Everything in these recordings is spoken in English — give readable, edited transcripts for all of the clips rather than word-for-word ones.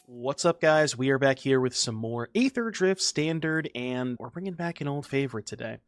What's up, guys? We are back here with some more Aether Drift Standard, and we're bringing back an old favorite today.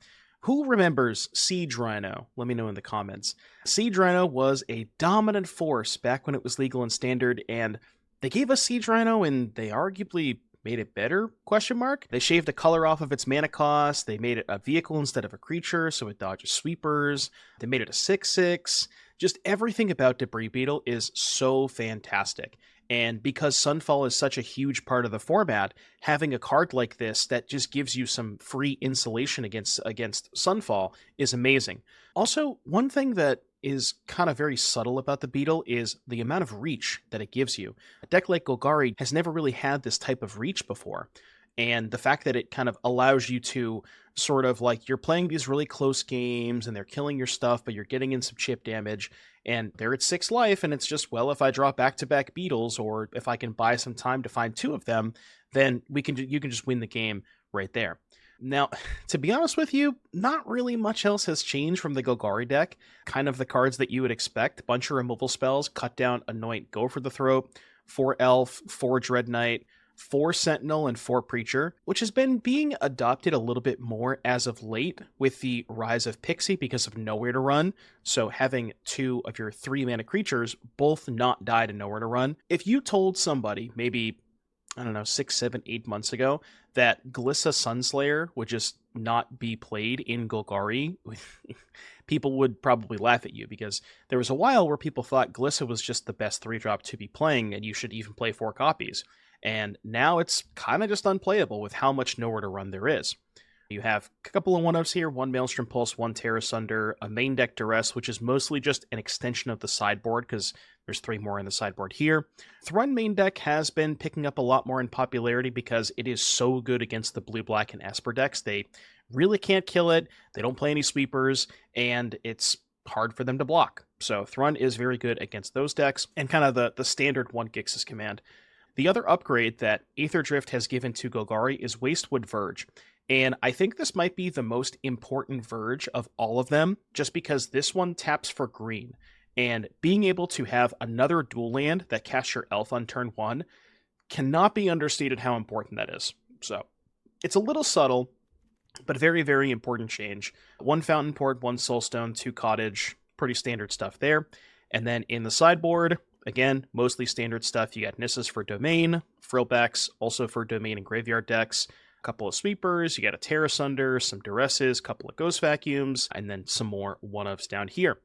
Who remembers Siege Rhino? Let me know in the comments. Siege Rhino was a dominant force back when it was legal in Standard, and they gave us Siege Rhino, and they arguably made it better, question mark? They shaved a color off of its mana cost, they made it a vehicle instead of a creature, so it dodges sweepers, they made it a 6/6. Just everything about Debris Beetle is so fantastic. And because Sunfall is such a huge part of the format, having a card like this that just gives you some free insulation against Sunfall is amazing. Also, one thing that is kind of very subtle about the Beetle is the amount of reach that it gives you. A deck like Golgari has never really had this type of reach before. And the fact that it kind of allows you to sort of like, you're playing these really close games and they're killing your stuff, but you're getting in some chip damage, and they're at 6 life, and it's just, well, if I draw back-to-back Beetles, or if I can buy some time to find 2 of them, then you can just win the game right there. Now, to be honest with you, not really much else has changed from the Golgari deck. Kind of the cards that you would expect. Bunch of removal spells, cut down, anoint, go for the throat, 4 Elf, 4 Dreadknight, 4 Sentinel, and 4 Preacher, which has been being adopted a little bit more as of late with the rise of Pixie because of Nowhere to Run. So having 2 of your 3 mana creatures both not die to Nowhere to Run. If you told somebody, maybe, I don't know, 6, 7, 8 months ago, that Glissa Sunslayer would just not be played in Golgari, people would probably laugh at you, because there was a while where people thought Glissa was just the best 3-drop to be playing, and you should even play 4 copies. And now it's kind of just unplayable with how much Nowhere to Run there is. You have a couple of 1-ofs here, 1 Maelstrom Pulse, 1 Tear Asunder, a main deck Duress, which is mostly just an extension of the sideboard, because there's 3 more in the sideboard here. Thrun main deck has been picking up a lot more in popularity because it is so good against the blue, black, and Esper decks. They really can't kill it, they don't play any sweepers, and it's hard for them to block. So Thrun is very good against those decks, and kind of the standard 1 Grixis command. The other upgrade that Aether Drift has given to Golgari is Wastewood Verge, and I think this might be the most important Verge of all of them, just because this one taps for green, and being able to have another dual land that casts your elf on turn 1 cannot be understated how important that is. So, it's a little subtle, but very, very important change. 1 Fountainport, 1 Soulstone, 2 Cottage, pretty standard stuff there. And then in the sideboard, again, mostly standard stuff. You got Nisses for Domain, Frillbacks also for Domain and Graveyard decks, a couple of Sweepers, you got a Tear Asunder, some Duresses, a couple of Ghost Vacuums, and then some more 1-ofs down here.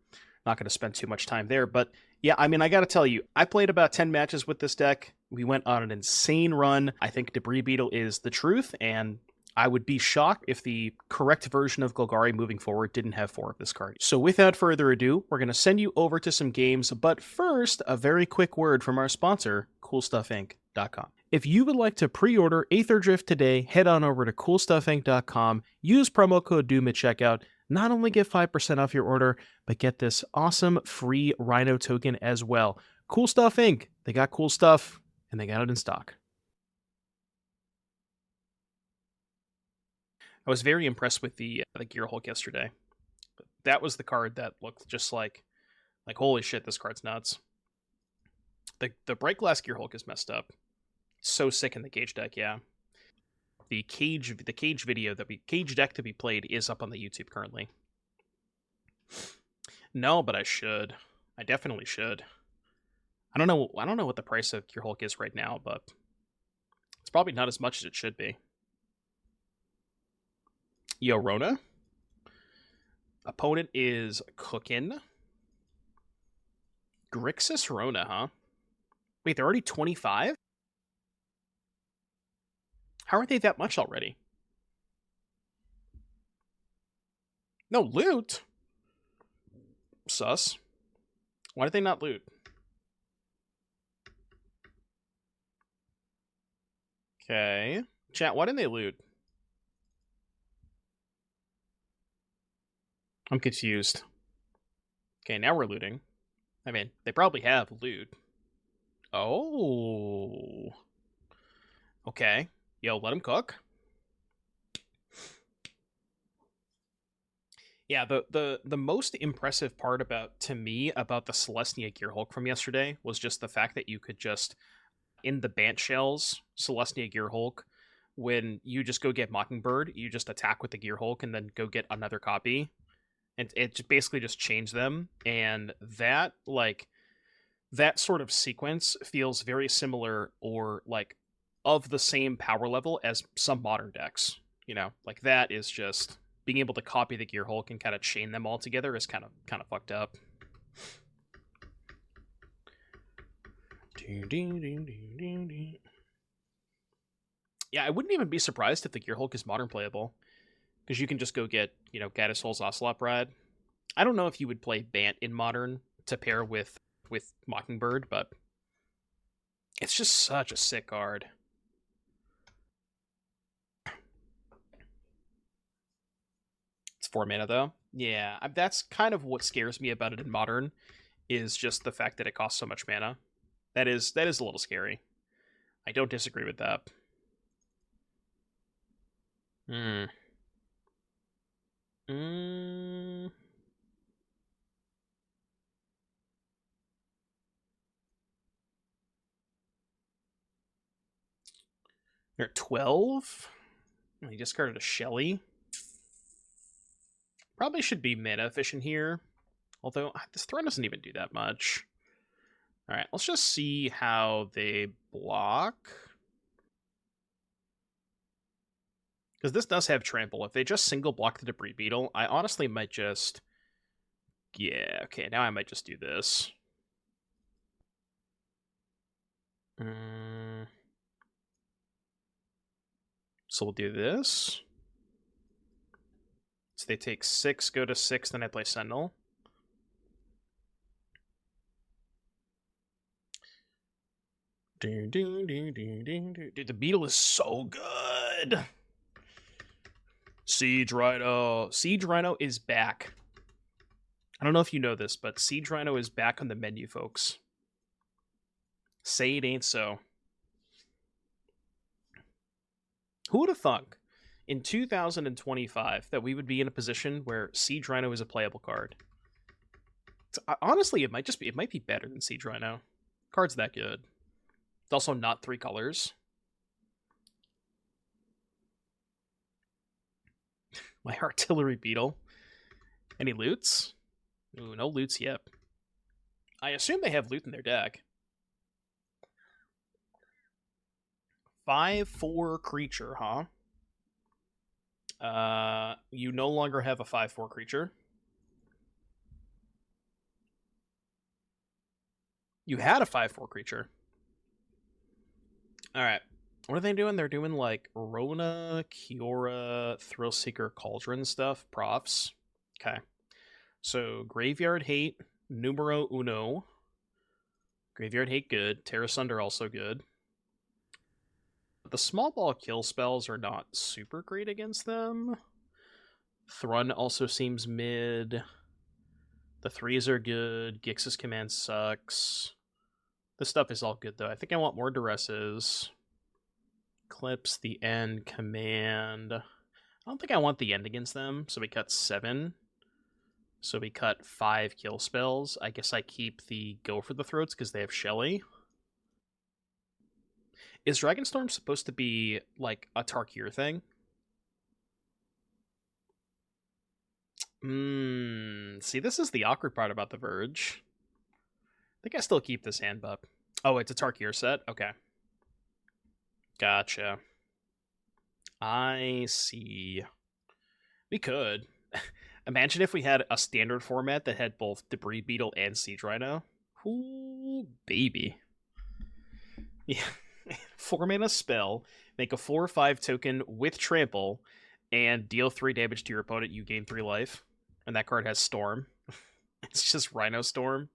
Not going to spend too much time there, but yeah, I mean, I got to tell you, I played about 10 matches with this deck. We went on an insane run. I think Debris Beetle is the truth, and I would be shocked if the correct version of Golgari moving forward didn't have 4 of this card. So without further ado, we're going to send you over to some games, but first, a very quick word from our sponsor, CoolStuffInc.com. If you would like to pre-order Aether Drift today, head on over to CoolStuffInc.com, use promo code DOOM at checkout, not only get 5% off your order, but get this awesome free Rhino token as well. Cool Stuff Inc. They got cool stuff, and they got it in stock. I was very impressed with the Gear Hulk yesterday. That was the card that looked just like holy shit, this card's nuts. The Bright Glass Gear Hulk is messed up. So sick in the Cage deck, yeah. The cage deck to be played is up on the YouTube currently. No, but I should. I definitely should. I don't know what the price of Gear Hulk is right now, but it's probably not as much as it should be. Yo, Rona. Opponent is cooking. Grixis Rona, huh? Wait, they're already 25? How are they that much already? No, loot? Sus. Why did they not loot? Okay. Chat, why didn't they loot? I'm confused. Okay, now we're looting. I mean, they probably have loot. Oh. Okay. Yo, let them cook. Yeah, the most impressive part to me about the Celestia Gear Hulk from yesterday was just the fact that you could just in the Bant Shells, Celestia Gearhulk, when you just go get Mockingbird, you just attack with the Gearhulk and then go get another copy. And it basically just changed them. And that, like, that sort of sequence feels very similar or, like, of the same power level as some modern decks. You know, like, that is just being able to copy the Gearhulk and kind of chain them all together is kind of fucked up. Yeah, I wouldn't even be surprised if the Gearhulk is modern playable, because you can just go get, you know, Gaddis Hole's Ocelot Bride. I don't know if you would play Bant in modern to pair with Mockingbird, but it's just such a sick card. It's 4 mana though. Yeah, that's kind of what scares me about it in modern, is just the fact that it costs so much mana. That is a little scary. I don't disagree with that. You're at 12? He discarded a Shelly. Probably should be mana efficient here. Although, this Thrun doesn't even do that much. Alright, let's just see how they block. Because this does have Trample. If they just single block the Debris Beetle, I honestly might just... Yeah, okay, now I might just do this. So we'll do this. So they take 6, go to 6, then I play Sentinel. Dude, the Beetle is so good. Siege Rhino. Siege Rhino is back. I don't know if you know this, but Siege Rhino is back on the menu, folks. Say it ain't so. Who would have thunk in 2025 that we would be in a position where Siege Rhino is a playable card? Honestly, it might be better than Siege Rhino. Card's that good. It's also not 3 colors. My Artillery Beetle. Any loots? Ooh, no loots yet. I assume they have loot in their deck. 5/4 creature, huh? You no longer have a 5/4 creature. You had a 5/4 creature. Alright. What are they doing? They're doing, like, Rona, Kiora, Thrillseeker, Cauldron stuff. Profs. Okay. So, Graveyard Hate, numero uno. Graveyard Hate good. Tear Asunder also good. The small ball kill spells are not super great against them. Thrun also seems mid. The 3s are good. Grixis command sucks. This stuff is all good, though. I think I want more Duresses. Eclipse, the end, command. I don't think I want the end against them, so we cut 7. So we cut 5 kill spells. I guess I keep the Go for the Throats because they have Shelly. Is Dragonstorm supposed to be, like, a Tarkir thing? See, this is the awkward part about the Verge. I think I still keep this hand, but... Oh, it's a Tarkir set? Okay. Gotcha. I see. We could. Imagine if we had a standard format that had both Debris Beetle and Siege Rhino. Ooh, baby. Yeah. 4 mana spell, make a 4/5 token with trample, and deal 3 damage to your opponent, you gain 3 life. And that card has Storm. It's just Rhino Storm.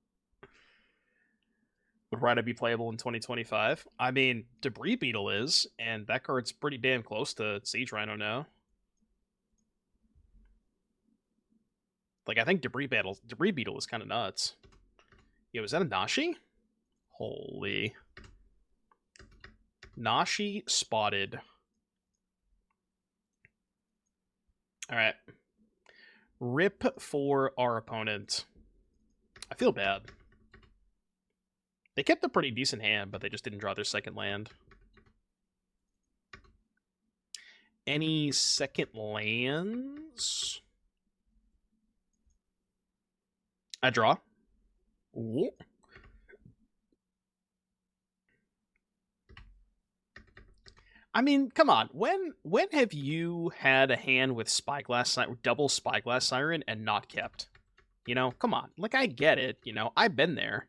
Would Rhino be playable in 2025? I mean, Debris Beetle is, and that card's pretty damn close to Siege Rhino now. Like, I think Debris Beetle is kind of nuts. Yo, is that a Nashi? Holy. Nashi spotted. Alright. Rip for our opponent. I feel bad. They kept a pretty decent hand, but they just didn't draw their second land. Any second lands? I draw. Ooh. I mean, come on. When have you had a hand with Spyglass, double Spyglass Siren and not kept? You know, come on. Like, I get it. You know, I've been there.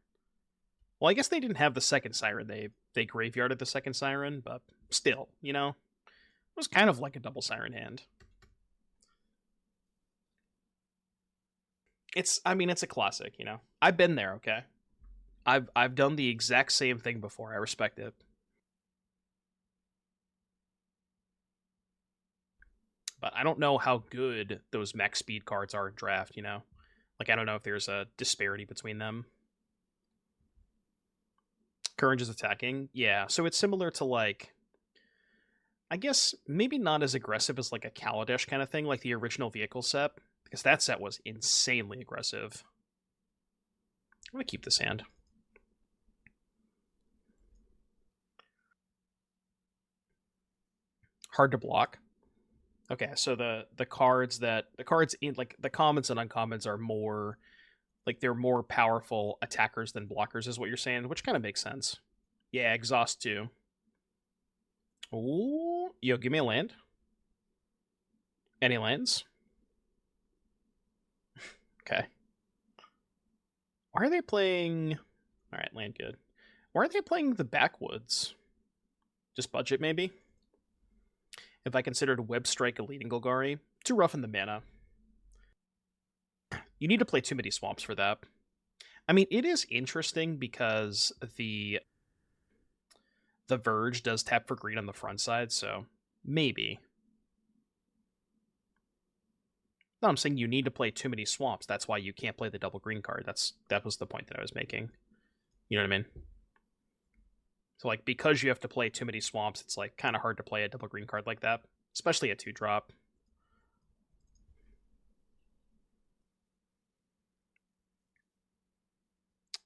Well, I guess they didn't have the second Siren. They graveyarded the second Siren, but still, you know, it was kind of like a double Siren hand. I mean, it's a classic. You know, I've been there. Okay, I've done the exact same thing before. I respect it. But I don't know how good those max speed cards are in draft, you know? Like, I don't know if there's a disparity between them. Courage is attacking? Yeah, so it's similar to, like, I guess maybe not as aggressive as, like, a Kaladesh kind of thing, like the original vehicle set, because that set was insanely aggressive. I'm going to keep this hand. Hard to block. Okay, so the cards in like the commons and uncommons are more like they're more powerful attackers than blockers, is what you're saying, which kind of makes sense. Yeah, exhaust too. Ooh, yo, give me a land. Any lands? Okay. Why are they playing? All right, land good. Why are they playing the backwoods? Just budget maybe. If I considered Web Strike a leading Golgari, too rough in the mana. You need to play too many swamps for that. I mean, it is interesting because the Verge does tap for green on the front side, so maybe. No, I'm saying you need to play too many swamps. That's why you can't play the double green card. That was the point that I was making. You know what I mean? So, like, because you have to play too many swamps, it's, like, kind of hard to play a double green card like that. Especially a 2-drop.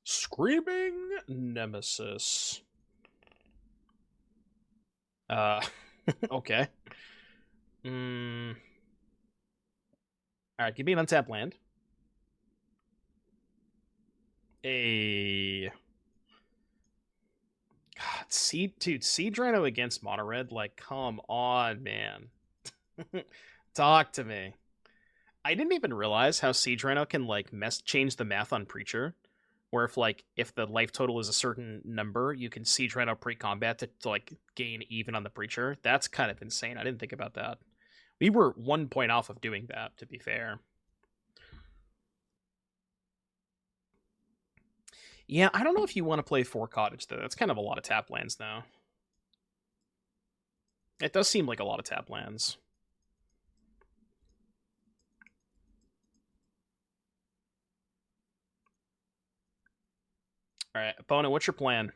Screaming Nemesis. Okay. Alright, give me an untapped land. God, Seed Rhino against Mono Red? Like, come on, man. Talk to me. I didn't even realize how Siege Rhino can, like, change the math on Preacher. Where if the life total is a certain number, you can Siege Rhino pre-combat to like, gain even on the Preacher. That's kind of insane. I didn't think about that. We were 1 point off of doing that, to be fair. Yeah, I don't know if you want to play 4 Cottage, though. That's kind of a lot of tap lands now. It does seem like a lot of tap lands. Alright, opponent, what's your plan?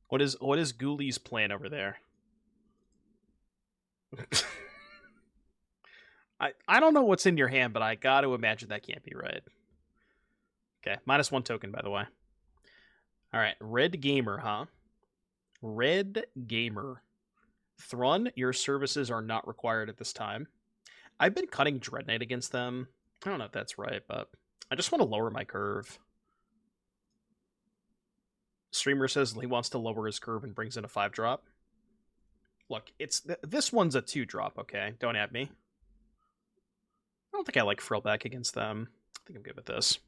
What is Ghouli's plan over there? I don't know what's in your hand, but I got to imagine that can't be right. Okay, -1 token, by the way. Alright, Red Gamer, huh? Red Gamer. Thrun, your services are not required at this time. I've been cutting Dreadknight against them. I don't know if that's right, but I just want to lower my curve. Streamer says he wants to lower his curve and brings in a 5-drop. Look, this one's a 2-drop, okay? Don't at me. I don't think I like Frillback against them. I think I'm good with this.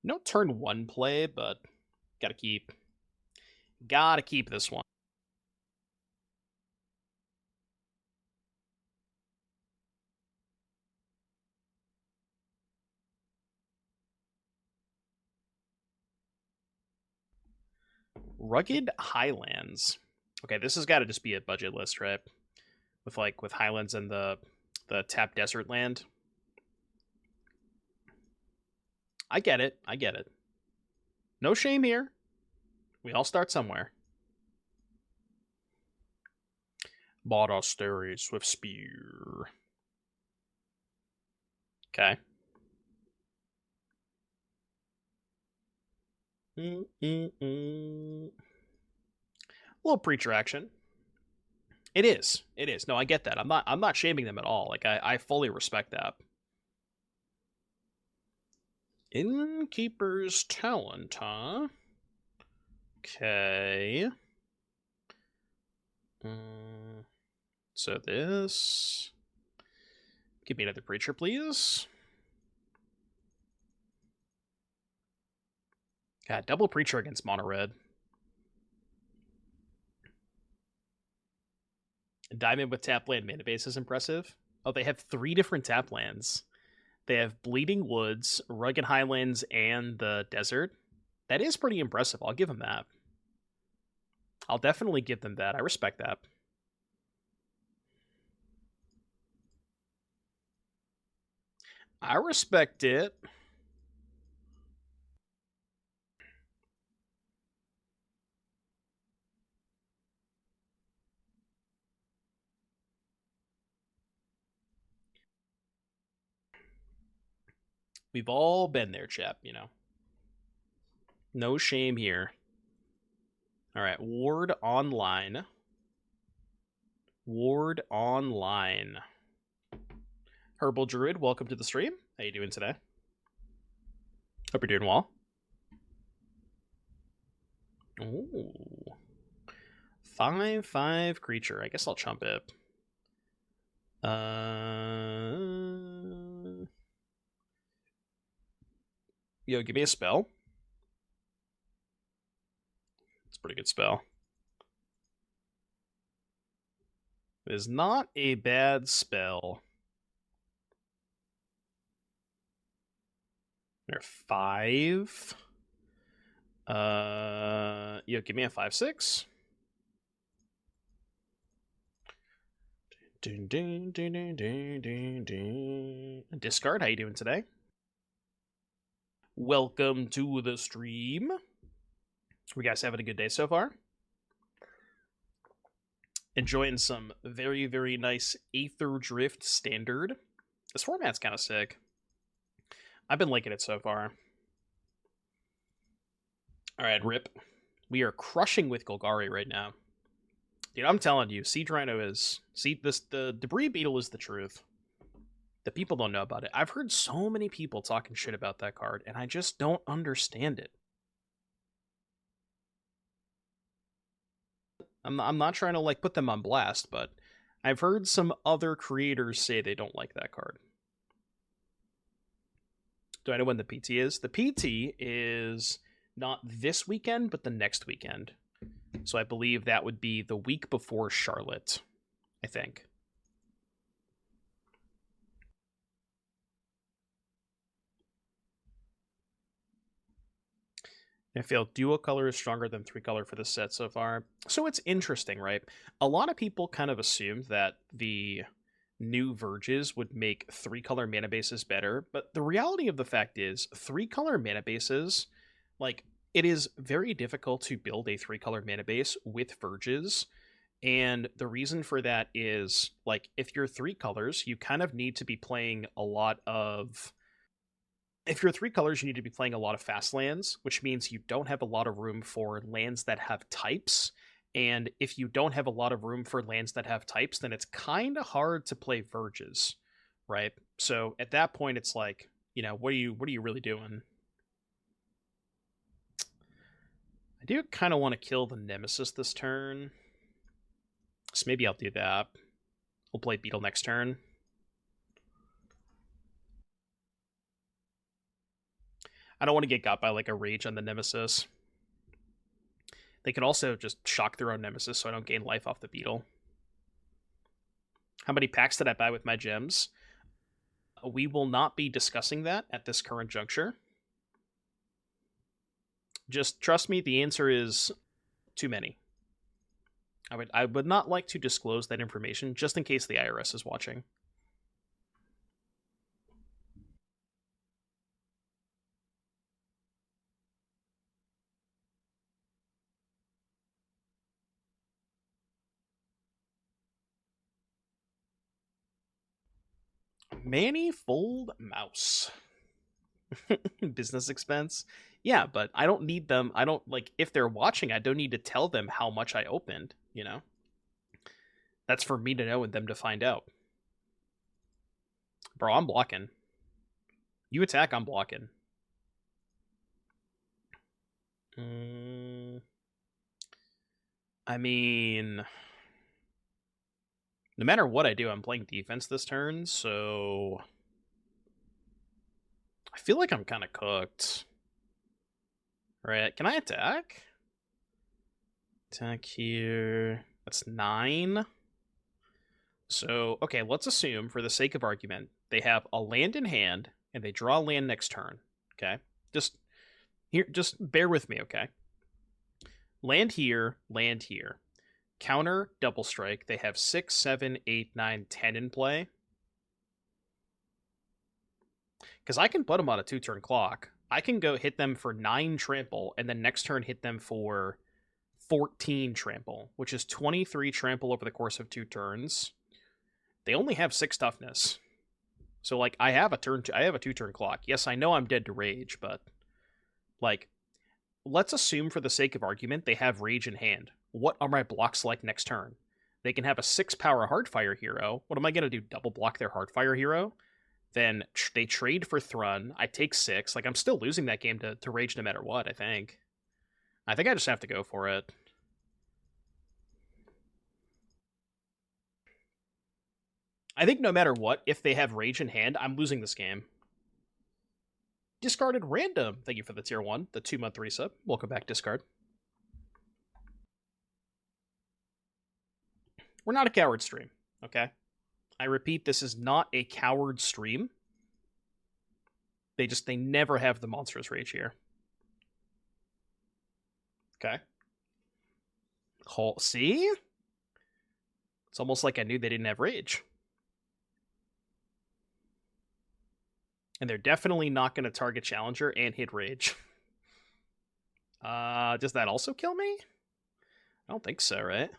No turn 1 play, but gotta keep this one. Rugged Highlands. Okay, this has got to just be a budget list, right? With Highlands and the tap desert land. I get it. No shame here. We all start somewhere. Bought Austery, Swift Spear. Okay. A little preacher action. It is. It is. No, I get that. I'm not shaming them at all. Like I fully respect that. Innkeeper's Talent, huh? Okay. So this... Give me another preacher, please. God, double preacher against mono red. Diamond with tap land mana base is impressive. Oh, they have 3 different tap lands. They have Bleeding Woods, Rugged Highlands, and the Desert. That is pretty impressive. I'll give them that. I'll definitely give them that. I respect that. I respect it. We've all been there, chap, you know. No shame here. All right, Ward Online. Ward Online. Herbal Druid, welcome to the stream. How you doing today? Hope you're doing well. Ooh. 5/5 creature. I guess I'll chump it. Yo, give me a spell. It's a pretty good spell. It is not a bad spell. There are 5. Yo, give me a 5/6. Discard, how you doing today? Welcome to the stream. You guys having a good day so far? Enjoying some very, very nice Aether Drift Standard. This format's kind of sick. I've been liking it so far. Alright, Rip. We are crushing with Golgari right now. Dude, I'm telling you, Siege Rhino is... See, the Debris Beetle is the truth. The people don't know about it. I've heard so many people talking shit about that card, and I just don't understand it. I'm not trying to, like, put them on blast, but I've heard some other creators say they don't like that card. Do I know when the PT is? The PT is not this weekend, but the next weekend. So I believe that would be the week before Charlotte, I think. I feel dual color is stronger than 3-color for this set so far. So it's interesting, right? A lot of people kind of assumed that the new Verges would make 3-color mana bases better, but the reality of the fact is 3-color mana bases, like, it is very difficult to build a 3-color mana base with Verges, and the reason for that is, like, if you're 3 colors, you kind of need to be playing a lot of... If you're 3 colors, you need to be playing a lot of fast lands, which means you don't have a lot of room for lands that have types. And if you don't have a lot of room for lands that have types, then it's kind of hard to play Verges, right? So at that point, it's like, you know, what are you really doing? I do kind of want to kill the Nemesis this turn, so maybe I'll do that. We'll play Beetle next turn. I don't want to get got by like a rage on the Nemesis. They could also just shock their own Nemesis so I don't gain life off the Beetle. How many packs did I buy with my gems? We will not be discussing that at this current juncture. Just trust me, the answer is too many. I would not like to disclose that information just in case the IRS is watching. Manifold Mouse. Business expense. Yeah, but I don't need them. I don't, like, if they're watching, I don't need to tell them how much I opened, you know? That's for me to know and them to find out. Bro, I'm blocking. You attack, I'm blocking. I mean, no matter what I do, I'm playing defense this turn, so I feel like I'm kind of cooked. Right, can I attack? Attack here. That's 9. So, okay, let's assume, for the sake of argument, they have a land in hand, and they draw a land next turn, okay? Just bear with me, okay? Land here, land here. Counter, double strike. They have 6, 7, 8, 9, 10 in play. Because I can put them on a 2-turn clock. I can go hit them for 9 trample, and then next turn hit them for 14 trample, which is 23 trample over the course of 2 turns. They only have 6 toughness. So, like, I have a 2-turn clock. Yes, I know I'm dead to rage, but, like, let's assume for the sake of argument they have rage in hand. What are my blocks like next turn? They can have a 6-power Heartfire hero. What am I going to do? Double block their Heartfire hero? Then they trade for Thrun. I take 6. Like, I'm still losing that game to rage no matter what, I think. I think I just have to go for it. I think no matter what, if they have rage in hand, I'm losing this game. Discarded random. Thank you for the tier 1, the 2-month resub. Welcome back, discard. We're not a coward stream, okay? I repeat, this is not a coward stream. They never have the monstrous rage here. Okay. See? It's almost like I knew they didn't have rage. And they're definitely not going to target Challenger and hit rage. Does that also kill me? I don't think so, right?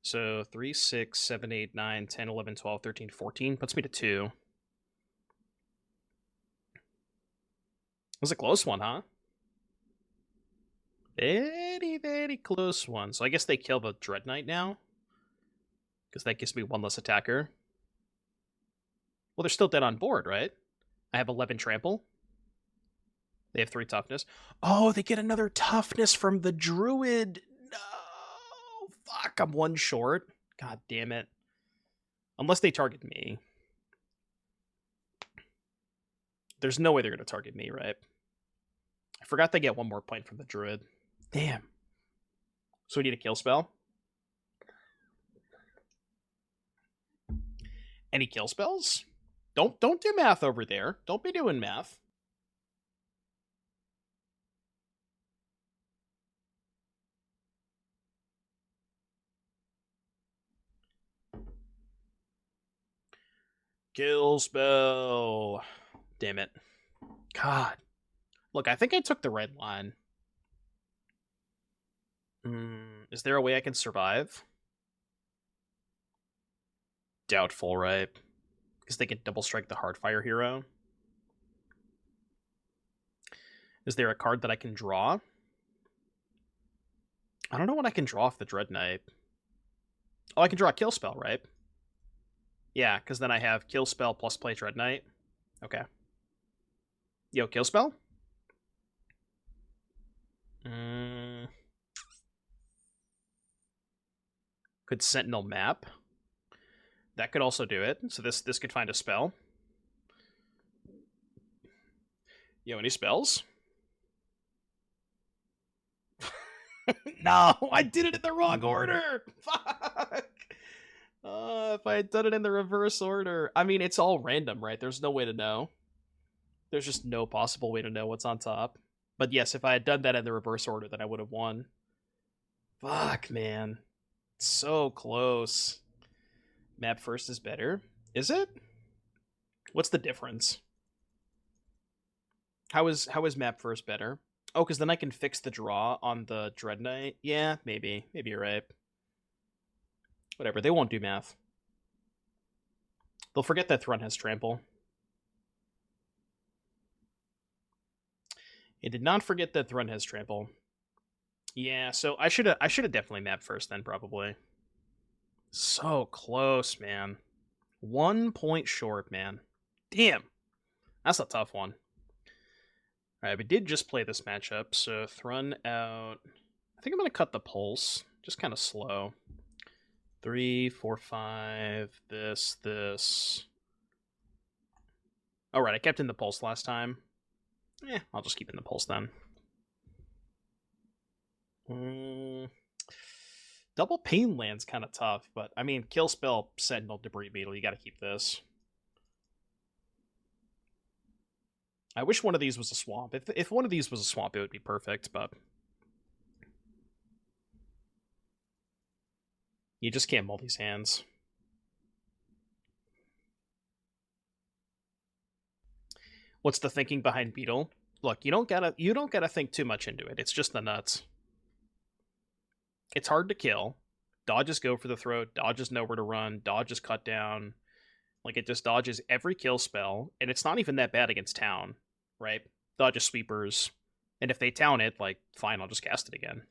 So 3, 6, 7, 8, 9, 10, 11, 12, 13, 14. Puts me to 2. It was a close one, huh? Very, very close one. So I guess they kill the Dreadknight now. Because that gives me 1 less attacker. Well, they're still dead on board, right? I have 11 trample. They have 3 toughness. Oh, they get another toughness from the Druid. No. Fuck, I'm 1 short. God damn it. Unless they target me. There's no way they're going to target me, right? I forgot they get 1 more point from the Druid. Damn. So we need a kill spell? Any kill spells? Don't do math over there. Don't be doing math. Kill spell. Damn it. God. Look, I think I took the red line. Is there a way I can survive? Doubtful, right? Because they can double strike the Heartfire hero. Is there a card that I can draw? I don't know what I can draw off the Dreadknight. Oh, I can draw a kill spell, right? Yeah, because then I have kill spell plus play Dreadknight. Okay. Yo, kill spell? Could Sentinel map? That could also do it. So this could find a spell. Yo, any spells? No, I did it in the wrong order. Fuck. If I had done it in the reverse order. I mean, it's all random, right? There's no way to know. There's just no possible way to know what's on top. But yes, if I had done that in the reverse order, then I would have won. Fuck, man. So close. Map first is better. Is it? What's the difference? How is map first better? Oh, because then I can fix the draw on the Dreadknight? Yeah, maybe. Maybe you're right. Whatever, they won't do math. They'll forget that Thrun has trample. It did not forget that Thrun has trample. Yeah, so I should have definitely mapped first then, probably. So close, man. 1 point short, man. Damn. That's a tough one. Alright, we did just play this matchup, so Thrun out. I think I'm going to cut the pulse. Just kind of slow. 3, 4, 5, this. Alright, I kept in the pulse last time. I'll just keep in the pulse then. Double Pain Land's kind of tough, but I mean, kill spell, Sentinel, Debris Beetle, you gotta keep this. I wish one of these was a swamp. If one of these was a swamp, it would be perfect, but you just can't mull these hands. What's the thinking behind Beetle? Look, you don't gotta think too much into it. It's just the nuts. It's hard to kill. Dodges go for the throat. Dodges know where to run. Dodges cut down. Like, it just dodges every kill spell, and it's not even that bad against town, right? Dodges sweepers, and if they town it, like, fine, I'll just cast it again.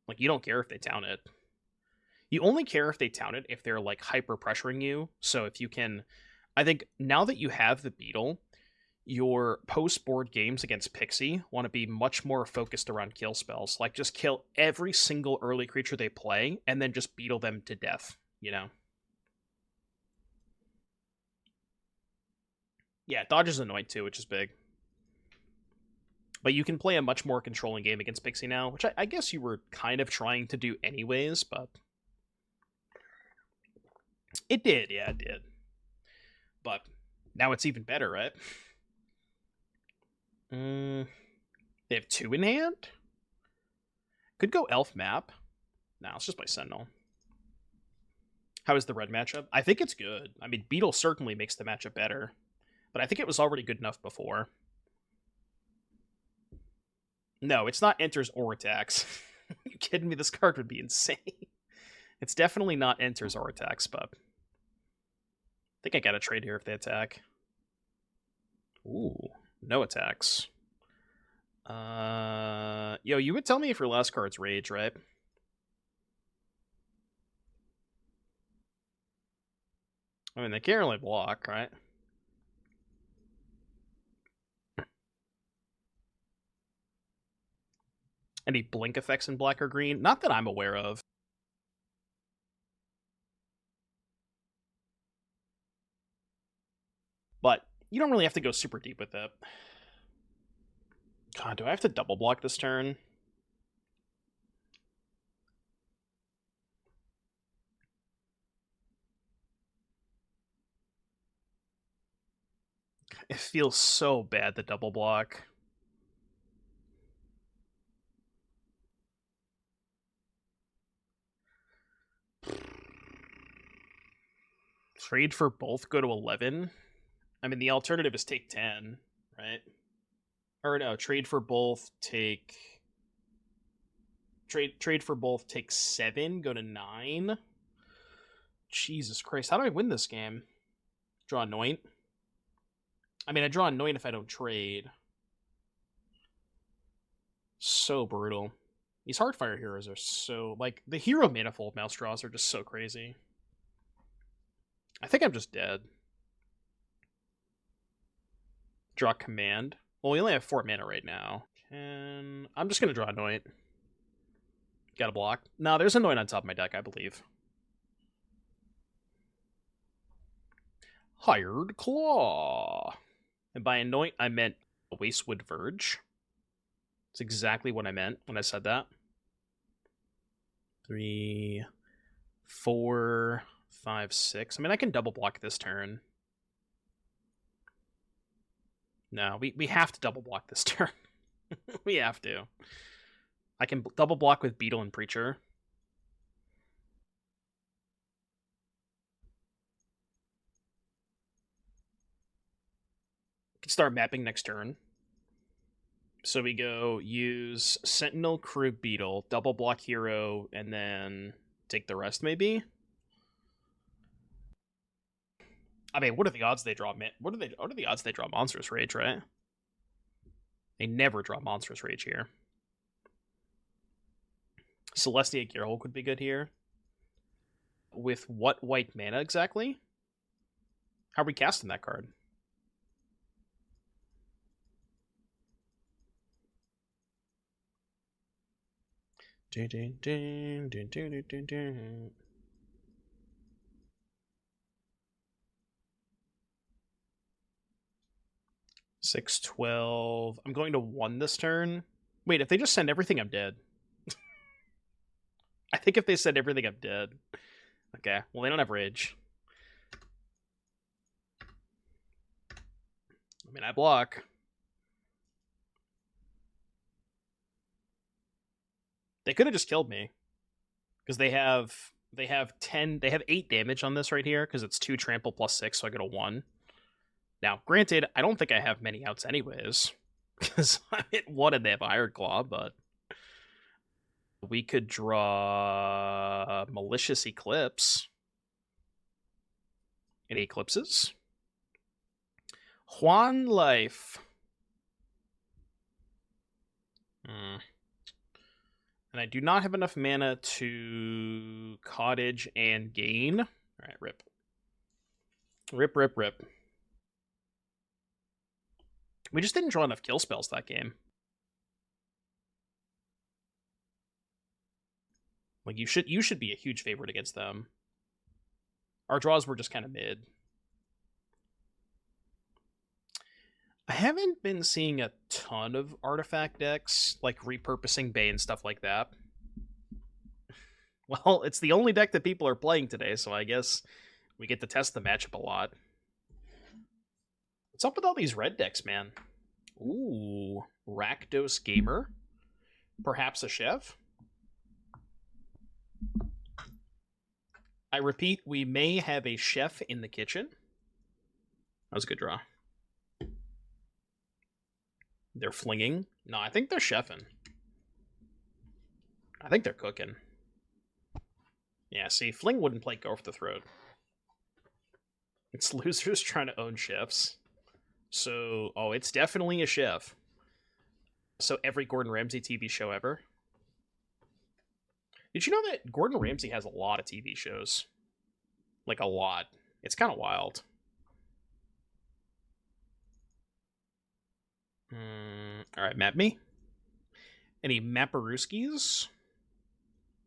Like, you don't care if they town it. You only care if they town it if they're, like, hyper pressuring you. So if you can, I think now that you have the Beetle, your post-board games against Pixie want to be much more focused around kill spells. Like, just kill every single early creature they play, and then just Beetle them to death, you know? Yeah, dodges Anoint too, which is big. But you can play a much more controlling game against Pixie now, which I guess you were kind of trying to do anyways, but it did, yeah, it did. But now it's even better, right? They have 2 in hand? Could go Elf map. Nah, let's just play Sentinel. How is the red matchup? I think it's good. I mean, Beetle certainly makes the matchup better, but I think it was already good enough before. No, it's not enters or attacks. You kidding me? This card would be insane. It's definitely not enters or attacks, but I think I gotta trade here if they attack. Ooh, no attacks. Yo, you would tell me if your last card's Rage, right? I mean, they can't really block, right? Any blink effects in black or green? Not that I'm aware of. But you don't really have to go super deep with it. God, do I have to double block this turn? It feels so bad, the double block. Trade for both, go to 11? I mean, the alternative is take 10, right? Or no, trade for both, take... Trade for both, take 7, go to 9? Jesus Christ, how do I win this game? Draw Anoint? I mean, I draw Anoint if I don't trade. So brutal. These Heartfire heroes are so... Like, the hero manifold Maelstrom are just so crazy. I think I'm just dead. Draw Command. Well, we only have 4 mana right now. I'm just going to draw Anoint. Got a block. No, there's Anoint on top of my deck, I believe. Hired Claw. And by Anoint, I meant Wastewood Verge. That's exactly what I meant when I said that. 3, 4, 5, 6. I mean, I can double block this turn. No, we have to double block this turn. We have to. I can double block with Beetle and Preacher. Can start mapping next turn. So we go use Sentinel, Crew, Beetle, double block hero, and then take the rest maybe? I mean, what are the odds they draw What are the odds they draw Monstrous Rage, right? They never draw Monstrous Rage here. Celestia Gearhulk would be good here. With what white mana exactly? How are we casting that card? Dun, dun, dun, dun, dun, dun, dun, dun. 6/12. I'm going to 1 this turn. Wait, if they just send everything, I'm dead. I think if they send everything, I'm dead. Okay, well, they don't have Rage. I mean, I block. They could have just killed me. Because they have 8 damage on this right here, because it's 2 trample plus 6, so I get a 1. Now, granted, I don't think I have many outs anyways, because I'm at 1 and they have Iron Claw, but we could draw Malicious Eclipse. It eclipses. Juan Life. And I do not have enough mana to Cottage and gain. Alright, rip. Rip, rip, rip. We just didn't draw enough kill spells that game. Like, you should be a huge favorite against them. Our draws were just kind of mid. I haven't been seeing a ton of artifact decks, like repurposing Bay and stuff like that. Well, it's the only deck that people are playing today, so I guess we get to test the matchup a lot. What's up with all these red decks, man? Ooh, Rakdos Gamer. Perhaps a chef. I repeat, we may have a chef in the kitchen. That was a good draw. They're flinging. No, I think they're chefing. I think they're cooking. Yeah, see, Fling wouldn't play Go for the Throat. It's losers trying to own chefs. So, oh, it's definitely a chef. So every Gordon Ramsay TV show ever. Did you know that Gordon Ramsay has a lot of TV shows? Like, a lot. It's kind of wild. Alright, map me. Any Maparuskis?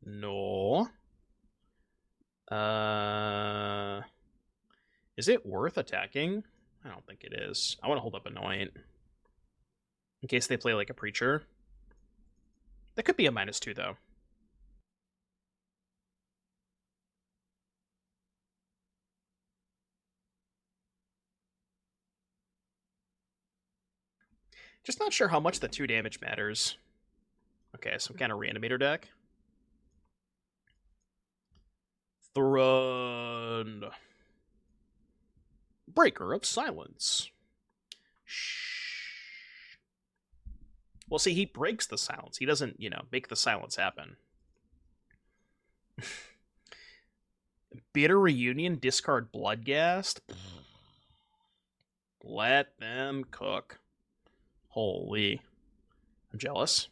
No. Is it worth attacking? I don't think it is. I want to hold up Anoint. In case they play like a Preacher. That could be a -2, though. Just not sure how much the 2 damage matters. Okay, some kind of Reanimator deck. Thrun. Breaker of Silence. Shh. Well, see, he breaks the silence. He doesn't, make the silence happen. Bitter Reunion, discard Bloodghast. Let them cook. Holy. I'm jealous.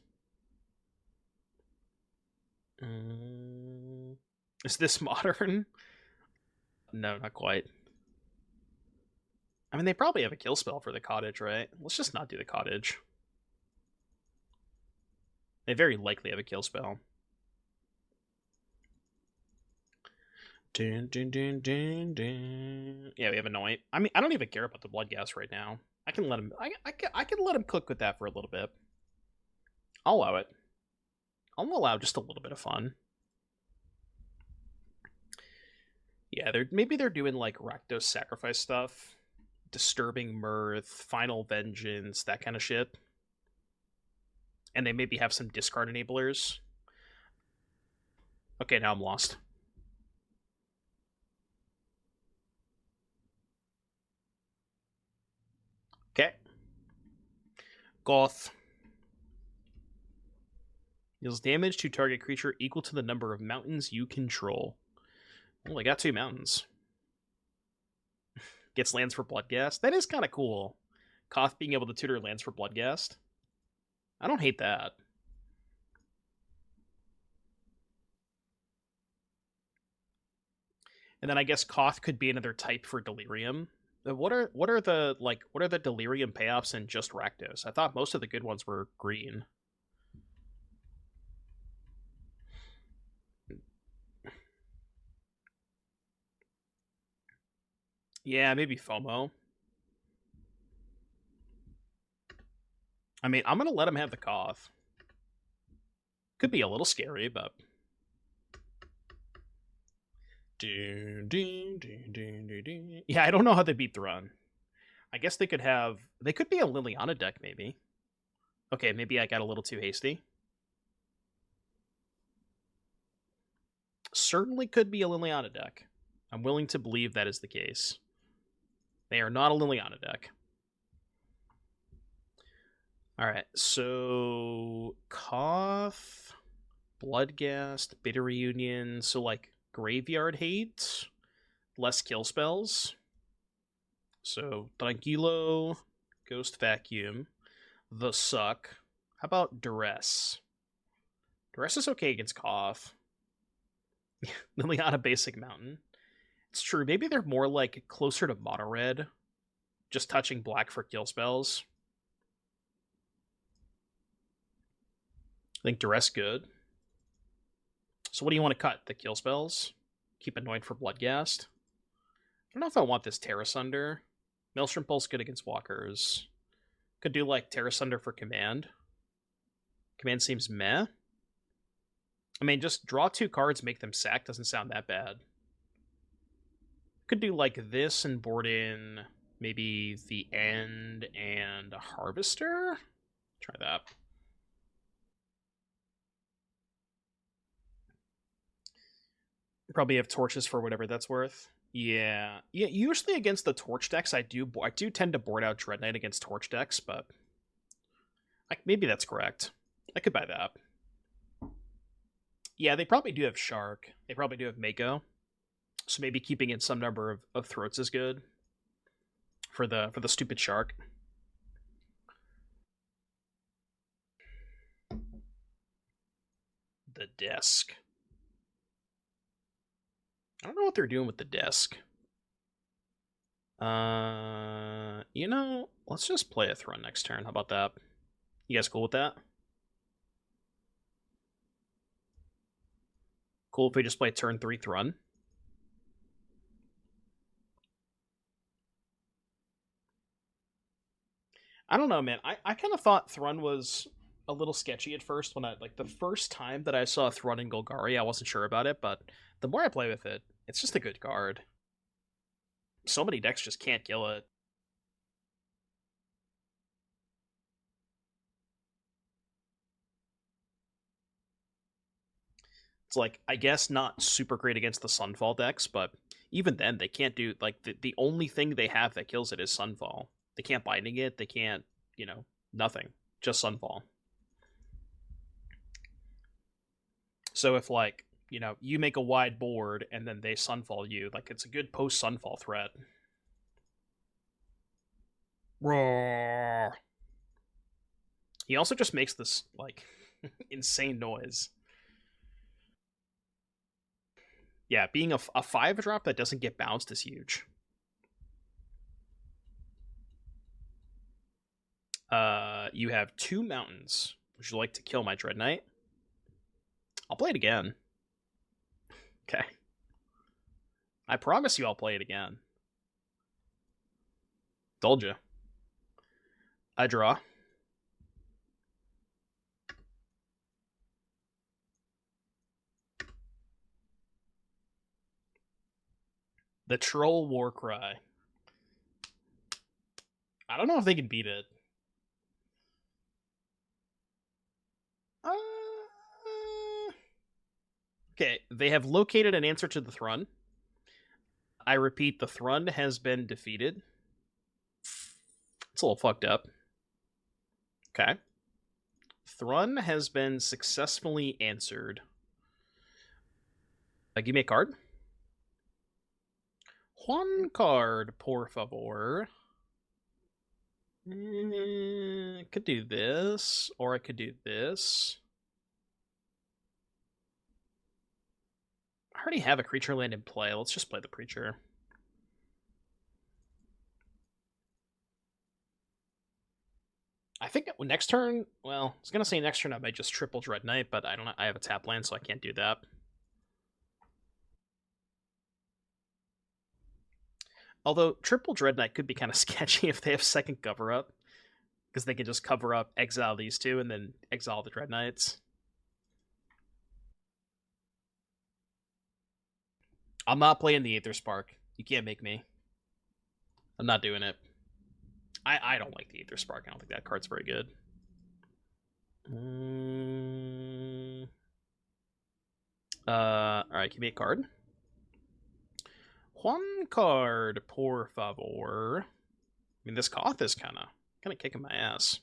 Is this modern? No, not quite. I mean, they probably have a kill spell for the Cottage, right? Let's just not do the Cottage. They very likely have a kill spell. Dun, dun, dun, dun, dun. Yeah, we have Anoint. I mean, I don't even care about the Bloodghast right now. I can let him. I can let him cook with that for a little bit. I'll allow it. I'll allow just a little bit of fun. Yeah, maybe they're doing like Rakdos sacrifice stuff, Disturbing Mirth, Final Vengeance, that kind of shit. And they maybe have some discard enablers. Okay, now I'm lost. Okay. Goth. Deals damage to target creature equal to the number of mountains you control. Well, I got 2 mountains. Gets lands for Bloodghast. That is kind of cool. Koth being able to tutor lands for Bloodghast. I don't hate that. And then I guess Koth could be another type for Delirium. What are the Delirium payoffs in just Rakdos? I thought most of the good ones were green. Yeah, maybe FOMO. I mean, I'm gonna let him have the Koth. Could be a little scary, but yeah, I don't know how they beat Thrun. I guess they could be a Liliana deck, maybe. Okay, maybe I got a little too hasty. Certainly could be a Liliana deck. I'm willing to believe that is the case. They are not a Liliana deck. Alright, so Koth, Bloodghast, Bitter Reunion, so like Graveyard Hate, less kill spells. So Tranquilo, Ghost Vacuum, The Suck. How about Duress? Duress is okay against Koth. Liliana Basic Mountain. It's true, maybe they're more like closer to Mono Red, just touching black for kill spells. I think Duress good. So what do you want to cut? The kill spells? Keep Anoint for Bloodghast? I don't know if I want this Tear Asunder. Maelstrom Pulse good against walkers. Could do like Tear Asunder for command. Command seems meh. I mean, just draw 2 cards, make them sack, doesn't sound that bad. Could do like this and board in maybe the End and a Harvester? Try that. Probably have torches for whatever that's worth. Yeah. Usually against the torch decks, I do tend to board out Dreadknight against torch decks, but maybe that's correct. I could buy that. Yeah, they probably do have Shark. They probably do have Mako. So maybe keeping in some number of throats is good for the stupid Shark. The desk. I don't know what they're doing with the desk. You know, let's just play a Thrun next turn. How about that? You guys cool with that? Cool if we just play turn 3 Thrun. I don't know, man. I kind of thought Thrun was a little sketchy at first when the first time that I saw Thrun in Golgari, I wasn't sure about it, but the more I play with it, it's just a good card. So many decks just can't kill it. It's like, I guess not super great against the Sunfall decks, but even then, they can't do, like, the only thing they have that kills it is Sunfall. They can't Binding it, they can't, nothing. Just Sunfall. So if, like, you make a wide board and then they Sunfall you, like, it's a good post-Sunfall threat. Roar. He also just makes this, like, insane noise. Yeah, being a 5-drop that doesn't get bounced is huge. You have 2 mountains. Would you like to kill my Dreadknight? I'll play it again. Okay. I promise you I'll play it again. Told you. I draw. The Troll Warcry. I don't know if they can beat it. Okay, they have located an answer to the Thrun. I repeat, the Thrun has been defeated. It's a little fucked up. Okay. Thrun has been successfully answered. Give me a card. One card, por favor. Could do this, or I could do this. I already have a creature land in play. Let's just play the creature. I think next turn, well, I was going to say next turn I might just triple Dreadknight, but I don't know. I have a tap land, so I can't do that. Although triple Dreadknight could be kind of sketchy if they have second cover up, because they can just cover up, exile these two, and then exile the Dreadknights. I'm not playing the Aether Spark. You can't make me. I'm not doing it. I don't like the Aether Spark. I don't think that card's very good. Alright, give me a card. One card, por favor. I mean, this Koth is kind of kicking my ass.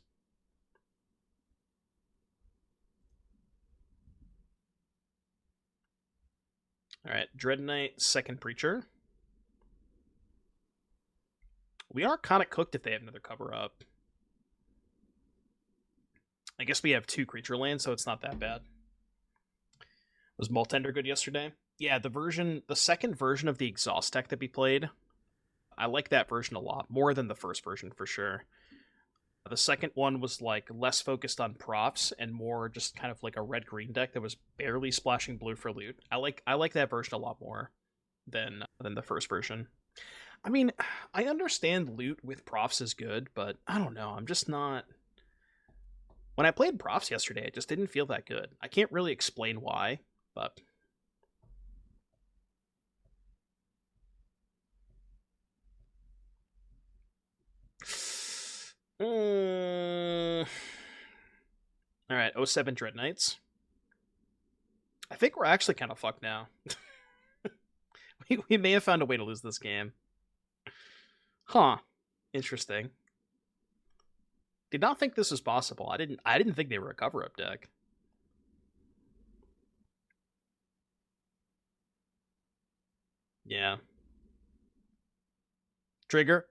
Alright, Dreadknight, second Preacher. We are kind of cooked if they have another cover up. I guess we have 2 creature lands, so it's not that bad. Was Maltender good yesterday? Yeah, the second version of the Exhaust deck that we played, I like that version a lot, more than the first version for sure. The second one was like less focused on props and more just kind of like a red-green deck that was barely splashing blue for loot. I like that version a lot more than the first version. I mean, I understand loot with profs is good, but I don't know. I'm just not. When I played profs yesterday, it just didn't feel that good. I can't really explain why, but. Alright, 07 Dreadknights. I think we're actually kind of fucked now. we may have found a way to lose this game. Huh. Interesting. Did not think this was possible. I didn't think they were a cover-up deck. Yeah. Trigger.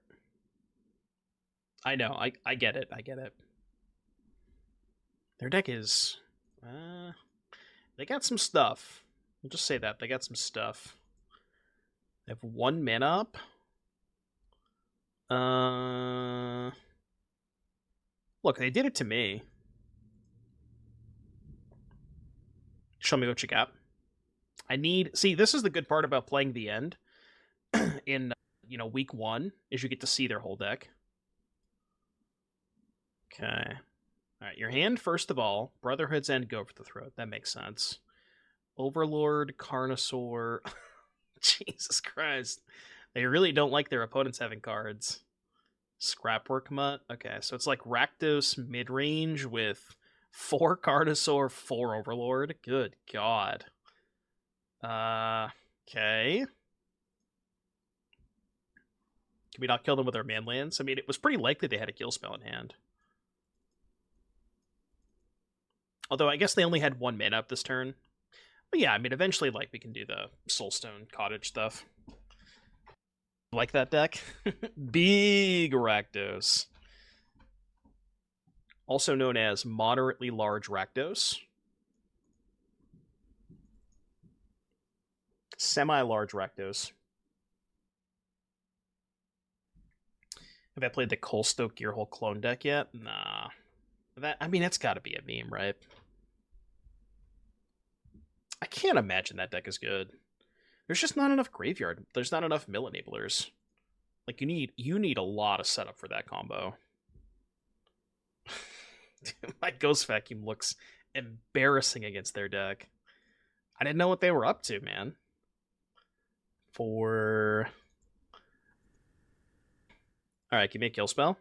I know. I get it. I get it. Their deck is... they got some stuff. We'll just say that. They got some stuff. They have 1 mana up. Look, they did it to me. Show me what you got. See, this is the good part about playing the end in, week 1, is you get to see their whole deck. Okay. Alright, your hand, first of all. Brotherhood's End, go for the throat. That makes sense. Overlord, Carnosaur. Jesus Christ. They really don't like their opponents having cards. Scrapwork Mutt. Okay, so it's like Rakdos midrange with 4 Carnosaur, 4 Overlord. Good God. Okay. Can we not kill them with our manlands? I mean, it was pretty likely they had a kill spell in hand. Although I guess they only had 1 mana up this turn. But yeah, I mean, eventually, like, we can do the Soulstone Cottage stuff. Like that deck? Big Rakdos. Also known as moderately large Rakdos. Semi-large Rakdos. Have I played the Colstoke Gearhole clone deck yet? Nah. That's gotta be a meme, right? I can't imagine that deck is good. There's just not enough graveyard. There's not enough mill enablers. Like, you need a lot of setup for that combo. My Ghost Vacuum looks embarrassing against their deck. I didn't know what they were up to, man. Alright, can you make kill spell?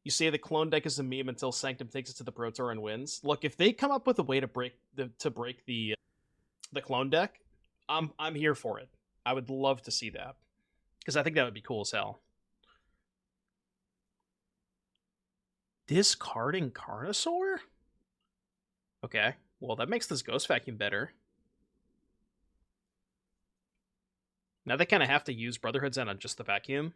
You say the clone deck is a meme until Sanctum takes it to the Pro Tour and wins. Look, if they come up with a way to break the clone deck, I'm here for it. I would love to see that, because I think that would be cool as hell. Discarding Carnosaur? Okay, well, that makes this Ghost Vacuum better. Now they kind of have to use Brotherhood's End on just the Vacuum.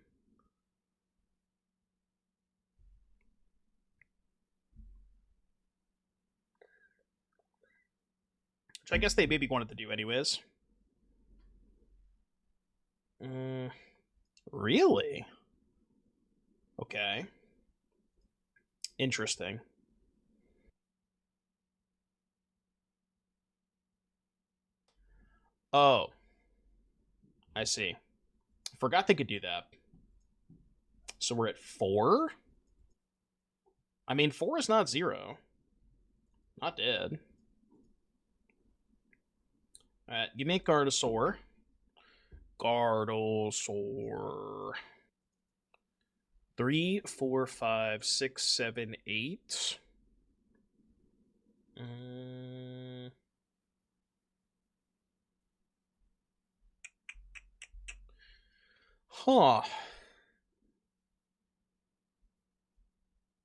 Which I guess they maybe wanted to do anyways. Really? Okay. Interesting. Oh. I see. Forgot they could do that. So we're at 4? I mean, 4 is not 0. Not dead. Alright, give me a Gardesaur. Gardesaur. 3, 4, 5, 6, 7, 8. Huh.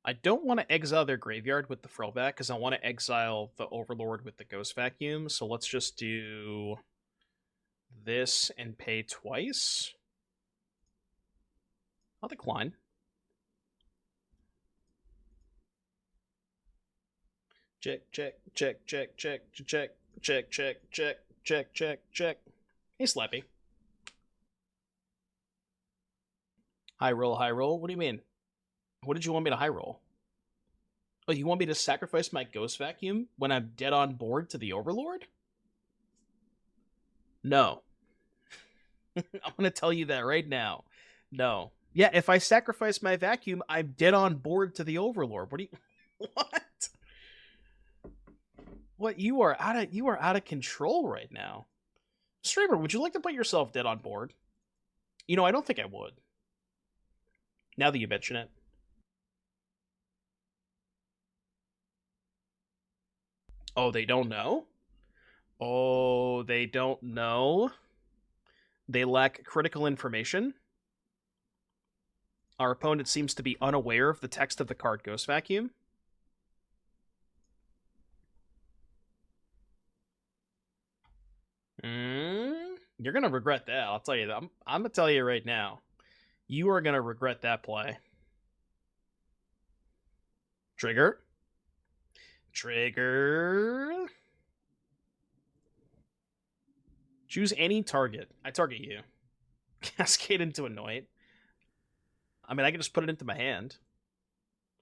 I don't want to exile their graveyard with the Frillback because I want to exile the Overlord with the Ghost Vacuum. So let's just do this and pay twice. I'll decline. Check, check, check, check, check, check, check, check, check, check, check, check. Hey, Slappy. High roll, high roll? What do you mean? What did you want me to high roll? Oh, you want me to sacrifice my Ghost Vacuum when I'm dead on board to the Overlord? No. I'm going to tell you that right now. No. Yeah, if I sacrifice my Vacuum, I'm dead on board to the Overlord. What do you... What? What? You are out of control right now. Streamer, would you like to put yourself dead on board? You know, I don't think I would. Now that you mention it. Oh, they don't know? Oh, they don't know? They lack critical information? Our opponent seems to be unaware of the text of the card Ghost Vacuum? You're gonna regret that, I'll tell you that. I'm gonna tell you right now. You are gonna regret that play. Trigger. Trigger. Choose any target. I target you. Cascade into Anoint. I mean, I can just put it into my hand.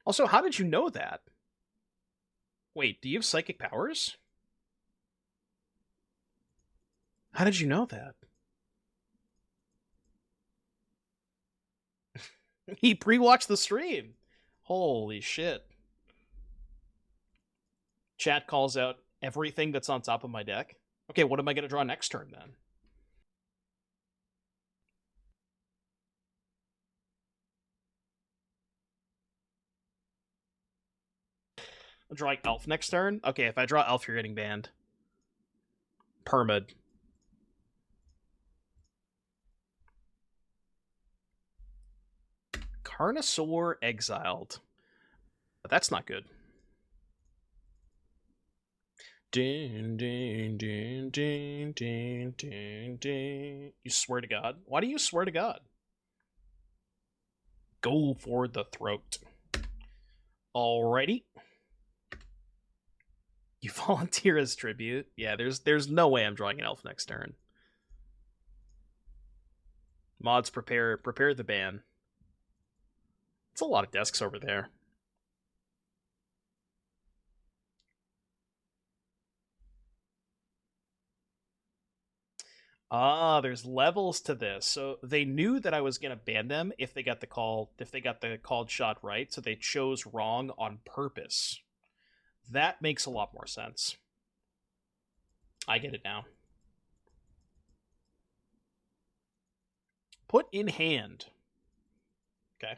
Also, how did you know that? Wait, do you have psychic powers? How did you know that? He pre-watched the stream. Holy shit. Chat calls out everything that's on top of my deck. Okay, what am I going to draw next turn then? I'm drawing Elf next turn? Okay, if I draw Elf, you're getting banned. Permid. Carnosaur exiled. But that's not good. Ding, ding, ding, ding, ding, ding, ding. You swear to God? Why do you swear to God? Go for the throat. Alrighty. You volunteer as tribute. Yeah, there's no way I'm drawing an elf next turn. Mods, prepare the ban. It's a lot of desks over there. Ah, there's levels to this. So they knew that I was gonna ban them if they got the called shot right, so they chose wrong on purpose. That makes a lot more sense. I get it now. Put in hand. Okay.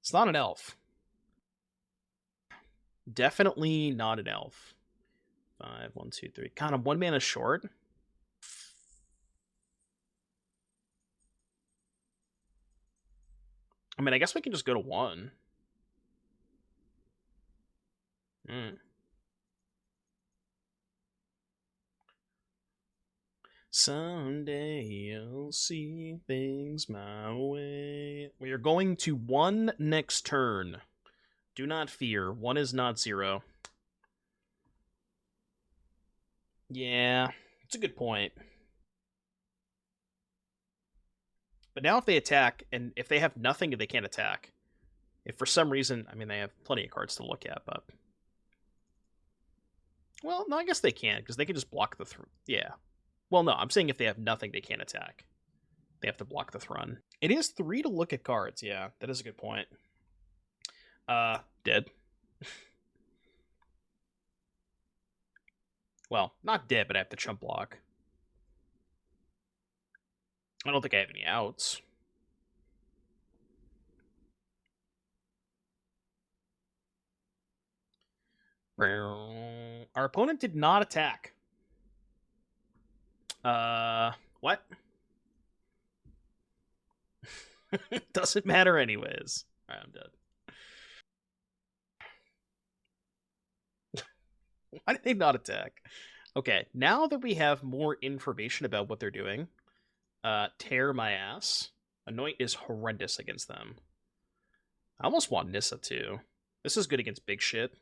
It's not an elf. Definitely not an elf. 5, 1, 2, 3. God, I'm 1 mana short. I mean, I guess we can just go to 1. Mm. Someday you'll see things my way. We are going to 1 next turn. Do not fear. 1 is not 0. Yeah, it's a good point. But now if they attack, and if they have nothing, they can't attack. If for some reason, I mean, they have plenty of cards to look at, but... Well, no, I guess they can, because they can just block the yeah. Well, no, I'm saying if they have nothing, they can't attack. They have to block the Thrun. It is 3 to look at cards, yeah. That is a good point. Dead. Well, not dead, but I have to chump block. I don't think I have any outs. Our opponent did not attack. What? Doesn't matter anyways. Alright, I'm dead. Why did they not attack? Okay, now that we have more information about what they're doing, tear my ass. Anoint is horrendous against them. I almost want Nissa too. This is good against big shit.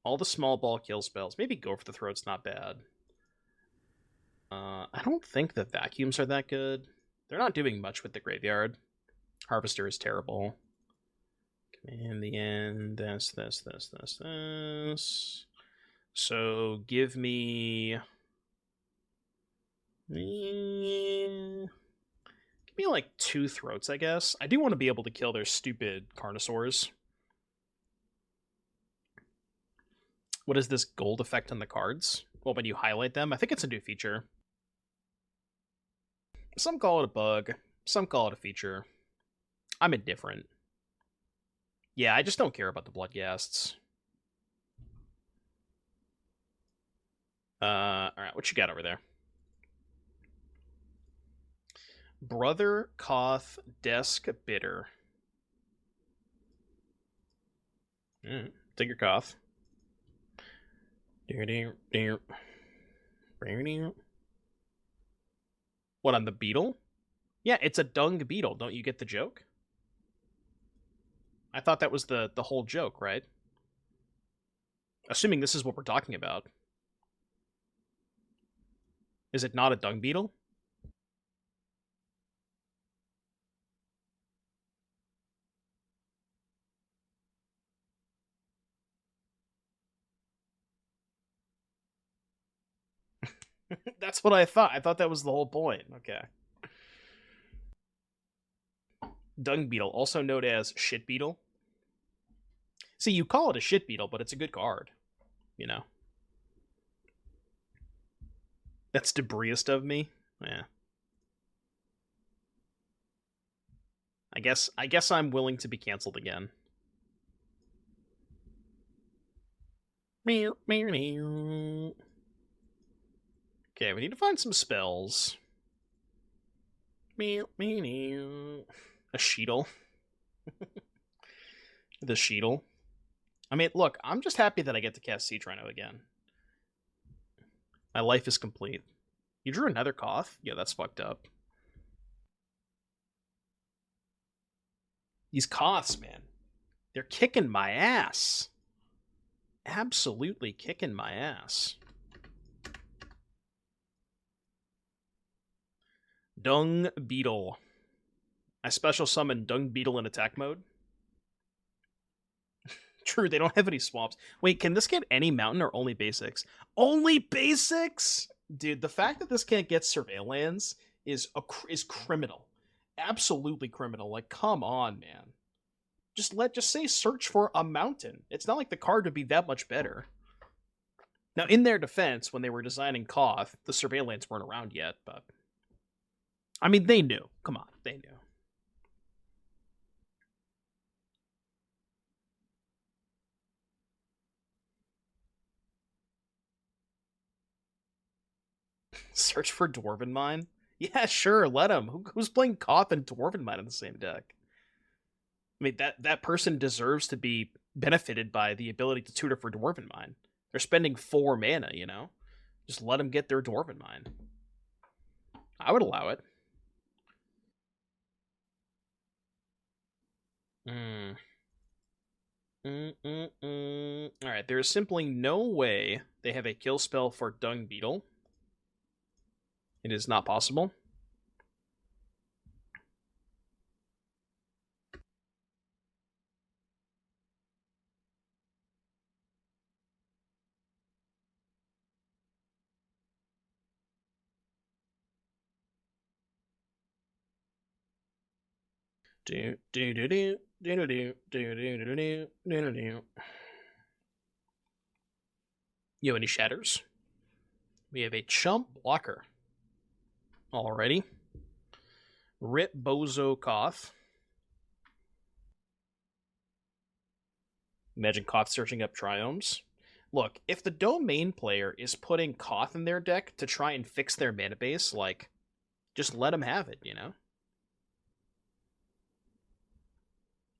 All the small ball kill spells. Maybe Go for the Throat's not bad. I don't think the vacuums are that good. They're not doing much with the graveyard. Harvester is terrible. In the end, this. So give me... Give me like 2 Throats, I guess. I do want to be able to kill their stupid Carnosaurs. What is this gold effect on the cards? Well, when you highlight them, I think it's a new feature. Some call it a bug. Some call it a feature. I'm indifferent. Yeah, I just don't care about the Bloodghasts. Alright, what you got over there? Brother Koth Desk Bitter. Take your Koth. What, on the beetle? Yeah, it's a dung beetle. Don't you get the joke? I thought that was the whole joke, right? Assuming this is what we're talking about. Is it not a dung beetle? That's what I thought. I thought that was the whole point. Okay. Dung beetle, also known as shit beetle. See, you call it a shit beetle, but it's a good card. You know. That's Debriest of me. Yeah. I guess I'm willing to be canceled again. Okay, we need to find some spells. A Sheetle. The Sheetle. I mean, look, I'm just happy that I get to cast Siege Rhino again. My life is complete. You drew another Koth? Yeah, that's fucked up. These Koths, man. They're kicking my ass. Absolutely kicking my ass. Dung Beetle. I special summon Dung Beetle in attack mode. True, they don't have any swamps. Wait, can this get any mountain or only basics? Only basics? Dude, the fact that this can't get surveillance is criminal. Absolutely criminal. Like, come on, man. Just say search for a mountain. It's not like the card would be that much better. Now, in their defense, when they were designing Koth, the surveillance weren't around yet, but... I mean, they knew. Come on, they knew. Search for Dwarven Mine? Yeah, sure, let him. Who's playing Koth and Dwarven Mine in the same deck? I mean, that person deserves to be benefited by the ability to tutor for Dwarven Mine. They're spending 4 mana, you know? Just let them get their Dwarven Mine. I would allow it. Alright, there's simply no way they have a kill spell for Dung Beetle. It is not possible. You have any shatters? We have a chump blocker. Alrighty. Rip Bozo Koth. Imagine Koth searching up Triomes. Look, if the domain player is putting Koth in their deck to try and fix their mana base, like, just let them have it, you know?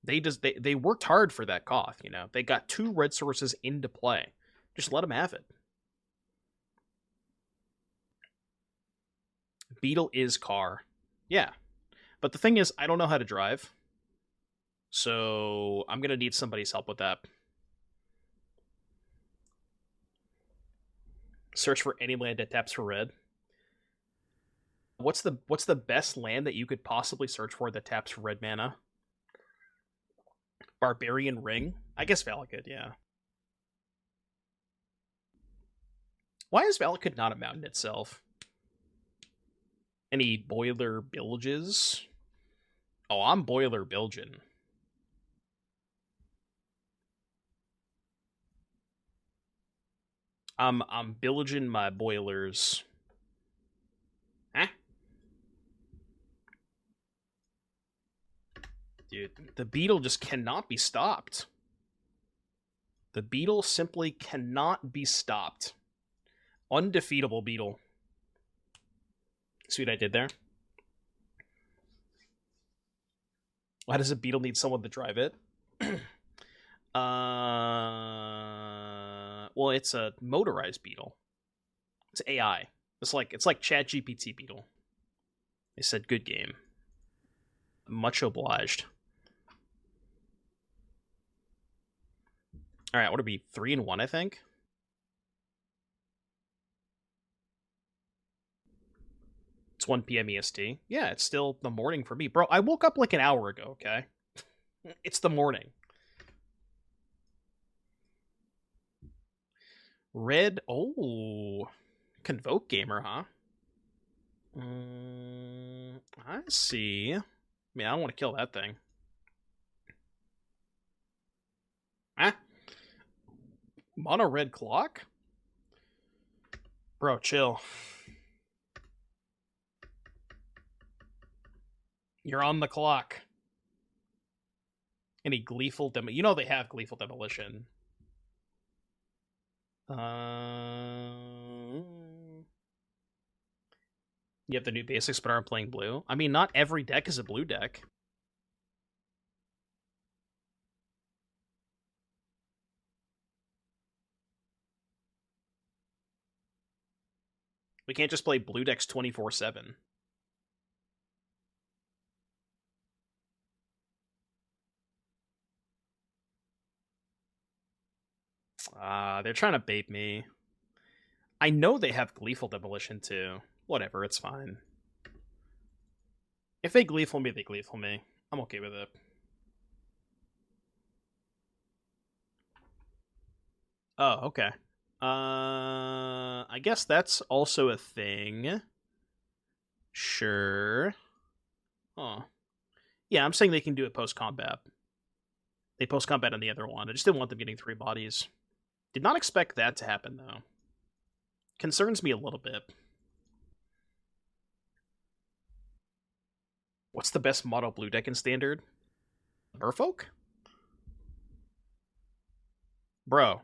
They worked hard for that Koth, you know? They got 2 red sources into play. Just let them have it. Beetle is car. Yeah. But the thing is, I don't know how to drive. So I'm going to need somebody's help with that. Search for any land that taps for red. What's the best land that you could possibly search for that taps for red mana? Barbarian Ring? I guess Valakut, yeah. Why is Valakut not a mountain itself? Any Boiler Bilges? Oh, I'm Boiler Bilgin. I'm Bilgin my boilers. Huh? Dude, the Beetle just cannot be stopped. The Beetle simply cannot be stopped. Undefeatable Beetle. See what I did there? Why does a Beetle need someone to drive it? Well, it's a motorized Beetle. It's AI. It's like ChatGPT Beetle. They said good game. Much obliged. All right, what would it be? 3 and 1, I think. It's 1 p.m. EST. Yeah, it's still the morning for me, bro. I woke up like an hour ago. Okay, it's the morning. Red. Oh, Convoke Gamer, huh? I see. I mean, I don't want to kill that thing. Ah. Mono red clock? Bro, chill. You're on the clock. Any gleeful you know they have gleeful demolition. You have the new basics but aren't playing blue? I mean, not every deck is a blue deck. We can't just play blue decks 24/7. They're trying to bait me. I know they have Gleeful Demolition too. Whatever, it's fine. If they Gleeful me, they Gleeful me. I'm okay with it. Oh, okay. I guess that's also a thing. Sure. Oh. Yeah, I'm saying they can do it post-combat. They post-combat on the other one. I just didn't want them getting 3 bodies. Did not expect that to happen, though. Concerns me a little bit. What's the best mono blue deck in Standard? Merfolk? Bro.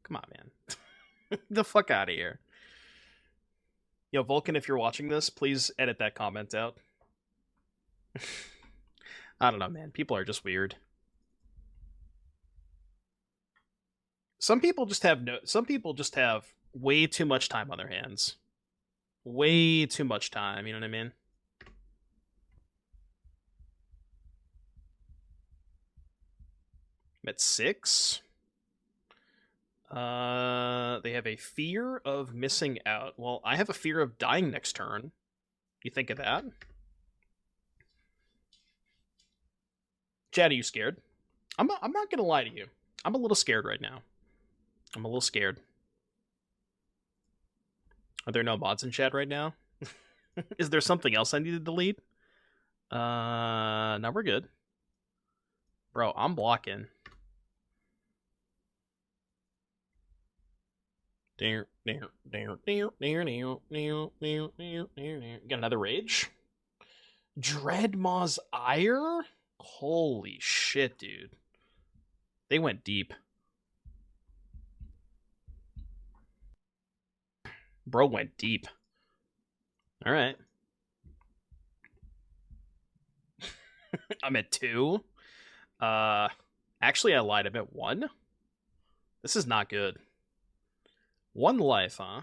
Come on, man. The fuck out of here. Yo, Vulcan, if you're watching this, please edit that comment out. I don't know, man. People are just weird. Some people just have way too much time on their hands. Way too much time, you know what I mean? I'm at 6. They have a fear of missing out. Well, I have a fear of dying next turn. You think of that? Chad, are you scared? I'm not gonna lie to you. I'm a little scared right now. I'm a little scared. Are there no mods in chat right now? Is there something else I need to delete? No, we're good. Bro, I'm blocking. Got another rage? Dreadmaw's Ire? Holy shit, dude. They went deep. Bro went deep. Alright. I'm at 2. Actually, I lied. I'm at 1. This is not good. 1 life, huh?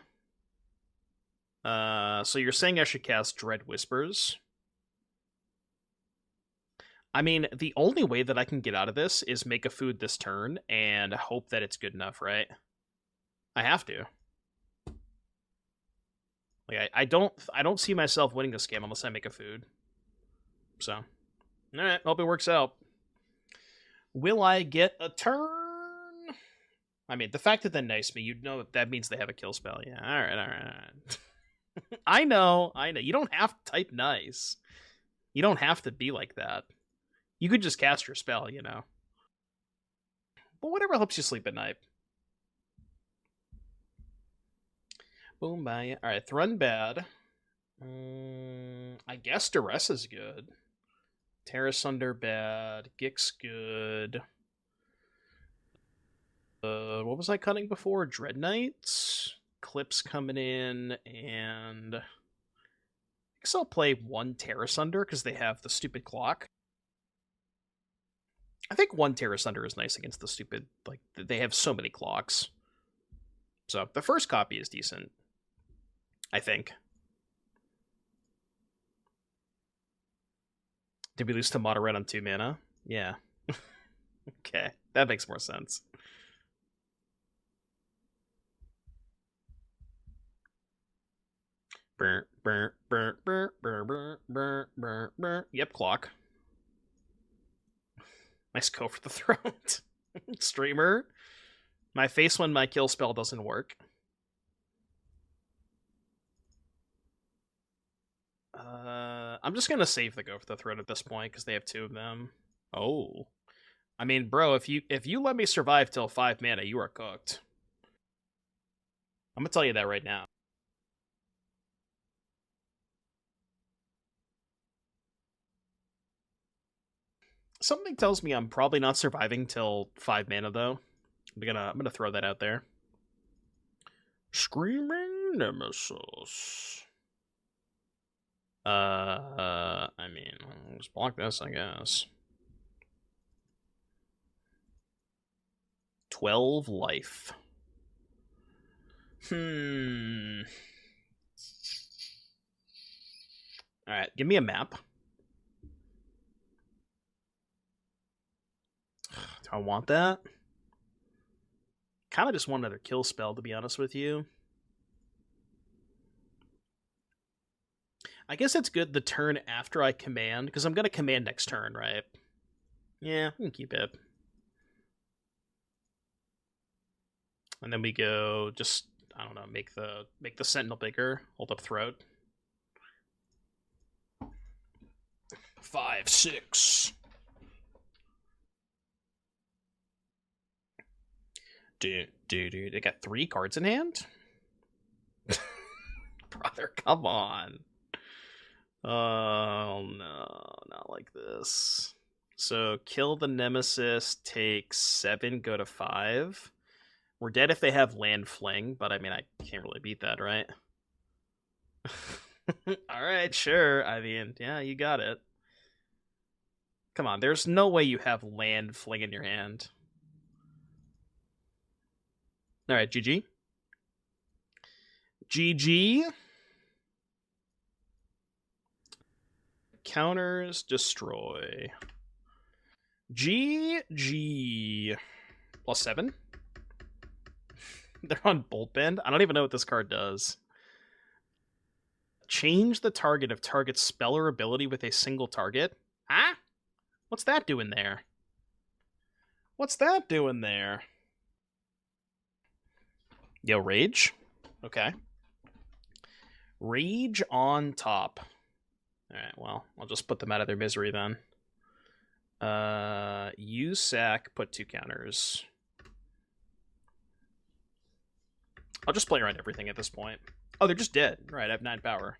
So you're saying I should cast Dread Whispers? I mean, the only way that I can get out of this is make a food this turn and hope that it's good enough, right? I have to. Like, I don't see myself winning this game unless I make a food. So, alright, hope it works out. Will I get a turn? I mean, the fact that they nice me, you'd know that means they have a kill spell. Yeah, alright. I know. You don't have to type nice. You don't have to be like that. You could just cast your spell, you know. But whatever helps you sleep at night. Boom, bye. Alright, Thrun bad. I guess Duress is good. Tear Asunder bad. Gix good. What was I cutting before? Dreadknight? Eclipse coming in, and I guess I'll play 1 Tear Asunder because they have the stupid clock. I think 1 Tear Asunder is nice against the stupid, like, they have so many clocks. So, the first copy is decent. I think. Did we lose to Moderate on 2 mana? Yeah. Okay, that makes more sense. Yep, clock. Nice go for the throat. Streamer. My face when my kill spell doesn't work. I'm just gonna save the go for the throat at this point because they have 2 of them. Oh. I mean, bro, if you let me survive till 5 mana, you are cooked. I'm gonna tell you that right now. Something tells me I'm probably not surviving till 5 mana though. I'm gonna throw that out there. Screaming Nemesis. I mean, I'll just block this, I guess. 12 life. Alright, give me a map. Do I want that? Kind of just want another kill spell, to be honest with you. I guess it's good the turn after I command, because I'm going to command next turn, right? Yeah, we can keep it. And then we go just, I don't know, make the Sentinel bigger, hold up throat. 5, 6. Dude, they got 3 cards in hand? Brother, come on. Oh no, not like this. So kill the Nemesis, take 7, go to 5. We're dead if they have land fling, but I mean, I can't really beat that, right? Alright, sure. I mean, yeah, you got it. Come on, there's no way you have land fling in your hand. Alright, GG. GG. Counters, destroy. GG. +7. They're on Bolt Bend. I don't even know what this card does. Change the target of target spell or ability with a single target. Huh? What's that doing there? What's that doing there? Yo, Rage. Okay. Rage on top. Alright, well, I'll just put them out of their misery then. Use sack, put 2 counters. I'll just play around everything at this point. Oh, they're just dead. Right, I have 9 power.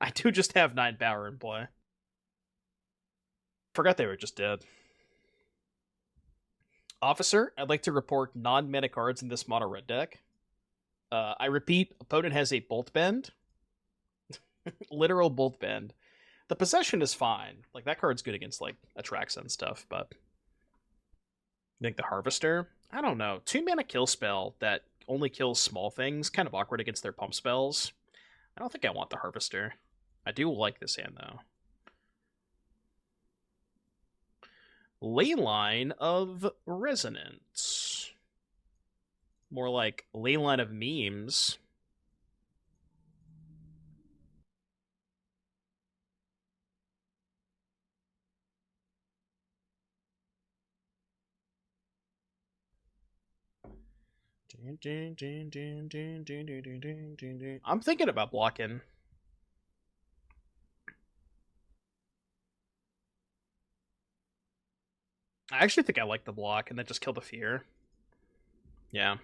I do just have 9 power in play. Forgot they were just dead. Officer, I'd like to report non-mana cards in this mono red deck. I repeat, opponent has a Bolt Bend. Literal Bolt Bend. The possession is fine. Like, that card's good against, like, Atraxa and stuff, but... I think the Harvester? I don't know. 2-mana kill spell that only kills small things, kind of awkward against their pump spells. I don't think I want the Harvester. I do like this hand, though. Leyline of Resonance. More like Leyline of Memes. I'm thinking about blocking. I actually think I like the block and then just kill the fear. Yeah.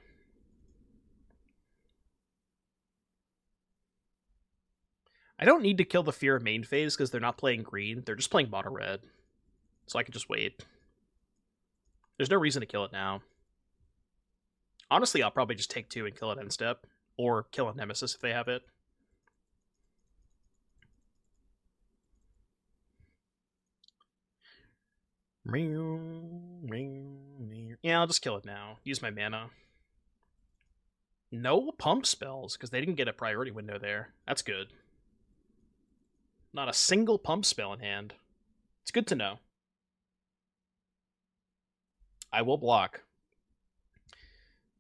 I don't need to kill the fear main phase because they're not playing green. They're just playing mono red. So I can just wait. There's no reason to kill it now. Honestly, I'll probably just take 2 and kill it end step. Or kill a Nemesis if they have it. Yeah, I'll just kill it now. Use my mana. No pump spells, because they didn't get a priority window there. That's good. Not a single pump spell in hand. It's good to know. I will block.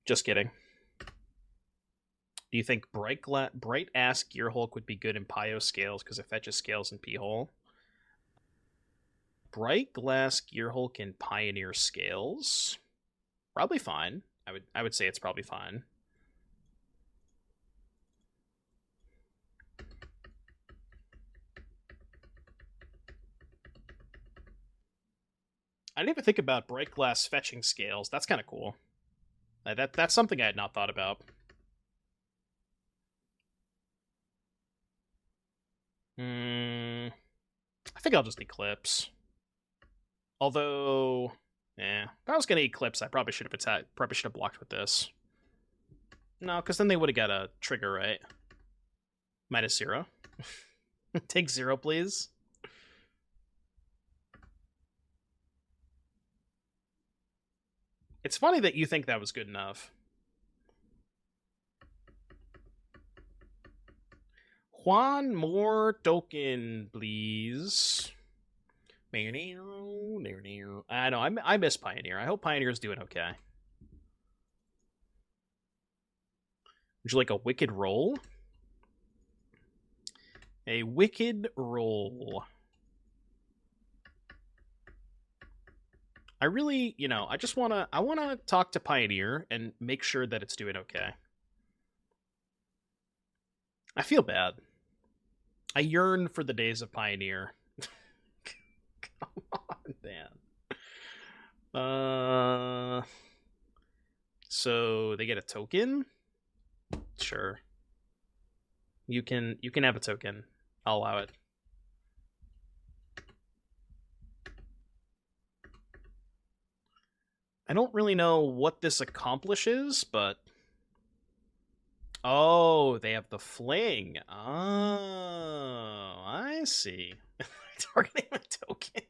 Just kidding. Do you think Bright-Ass Gearhulk would be good in Pio Scales because it fetches Scales and P-Hole? Bright Glass Gearhulk and Pioneer Scales? Probably fine. I would say it's probably fine. I didn't even think about Bright Glass fetching Scales. That's kind of cool. That's something I had not thought about. I think I'll just Eclipse. Although, if I was gonna Eclipse, I probably should have blocked with this. No, because then they would have got a trigger, right? -0. Take 0, please. It's funny that you think that was good enough. One more token, please. I know, I miss Pioneer. I hope Pioneer's doing okay. Would you like a wicked roll? A wicked roll. I really, I wanna talk to Pioneer and make sure that it's doing okay. I feel bad. I yearn for the days of Pioneer. Come on, man. So they get a token? Sure. You can have a token. I'll allow it. I don't really know what this accomplishes, but... Oh, they have the fling. Oh, I see. Targeting my token.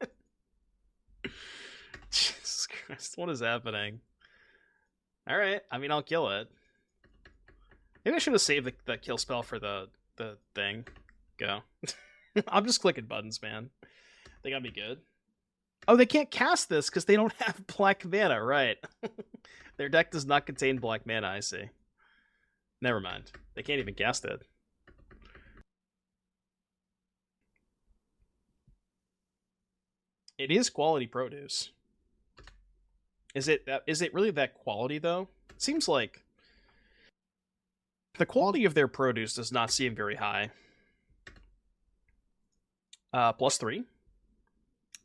Jesus Christ, what is happening? Alright, I mean, I'll kill it. Maybe I should have saved the kill spell for the thing. Go. I'm just clicking buttons, man. They gotta be good. Oh, they can't cast this because they don't have black mana, right? Their deck does not contain black mana, I see. Never mind. They can't even cast it. It is quality produce. Is it really that quality, though? It seems like the quality of their produce does not seem very high. +3.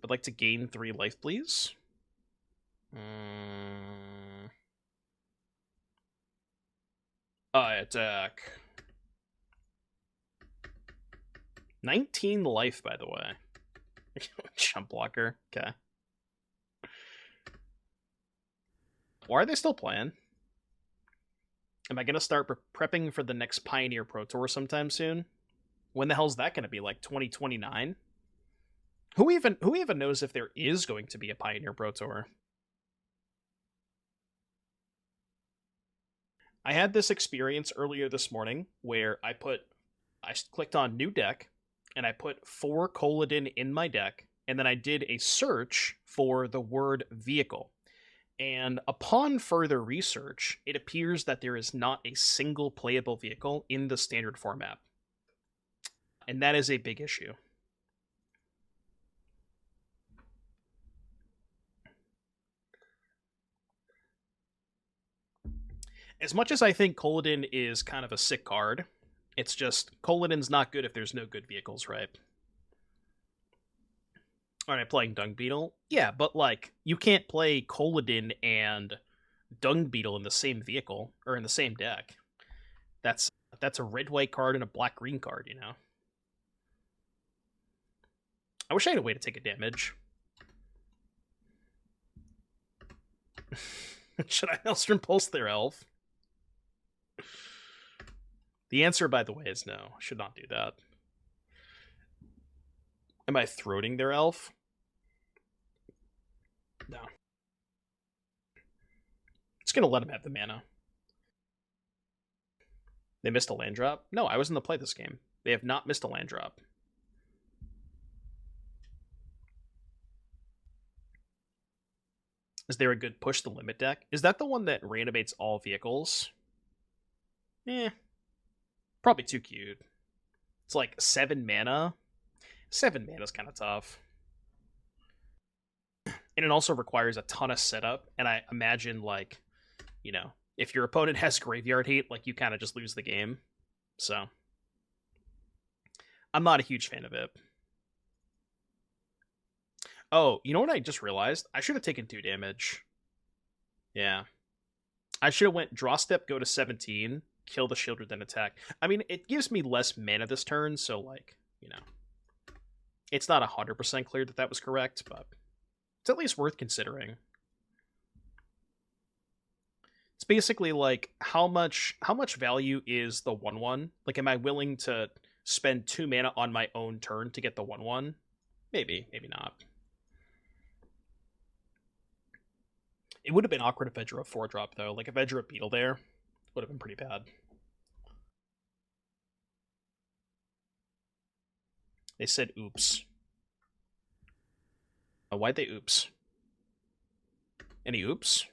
I'd like to gain 3 life, please. Attack. 19 life, by the way. Jump blocker. Okay. Why are they still playing? Am I going to start prepping for the next Pioneer Pro Tour sometime soon? When the hell's that going to be? Like 2029? Who even knows if there is going to be a Pioneer Pro Tour? I had this experience earlier this morning where I clicked on new deck and I put 4 Cauldron in my deck, and then I did a search for the word vehicle. And upon further research, it appears that there is not a single playable vehicle in the standard format. And that is a big issue. As much as I think Cauldron is kind of a sick card, it's just Cauldron's not good if there's no good vehicles, right? Alright, playing Dung Beetle? Yeah, but like, you can't play Cauldron and Dung Beetle in the same vehicle, or in the same deck. That's a red-white card and a black-green card, you know? I wish I had a way to take a damage. Should I Maelstrom Pulse their elf? The answer, by the way, is no. I should not do that. Am I throating their elf? No. Just gonna let him have the mana. They missed a land drop? No, I was in the play this game. They have not missed a land drop. Is there a good push the limit deck? Is that the one that reanimates all vehicles? Probably too cute. It's like 7 mana. 7 mana is kind of tough. And it also requires a ton of setup, and I imagine, like, you know, if your opponent has graveyard hate, like, you kind of just lose the game. So, I'm not a huge fan of it. Oh, you know what I just realized? I should have taken 2 damage. Yeah. I should have went draw step, go to 17, kill the shield, then attack. I mean, it gives me less mana this turn, so, like, you know. It's not 100% clear that that was correct, but it's at least worth considering. It's basically like, how much value is the 1/1? Like, am I willing to spend 2 mana on my own turn to get the 1/1? Maybe, maybe not. It would have been awkward if I drew a 4-drop, though. Like, if I drew a Beetle there, would have been pretty bad. They said oops. Why'd they oops? Any oops?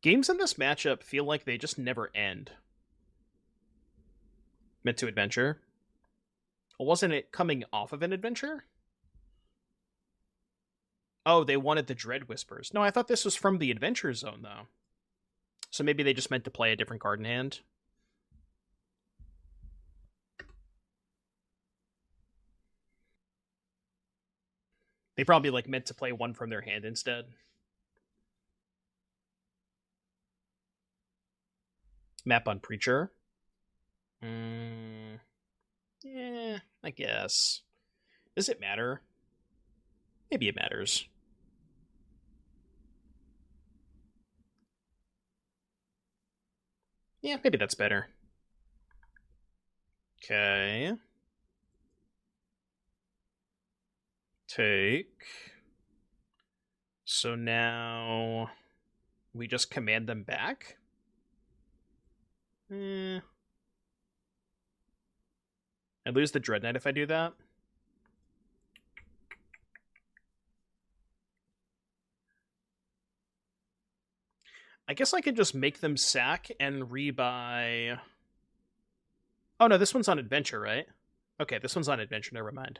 Games in this matchup feel like they just never end. Meant to adventure? Wasn't it coming off of an adventure? Oh, they wanted the Dread Whispers. No, I thought this was from the Adventure Zone, though. So maybe they just meant to play a different card in hand. They probably, like, meant to play one from their hand instead. Map on Preacher. Yeah, I guess. Does it matter? Maybe it matters. Yeah, maybe that's better. Okay. Take. So now we just command them back? I lose the Dreadknight if I do that. I guess I could just make them sack and rebuy... Oh no, this one's on Adventure, right? Okay, this one's on Adventure, never mind.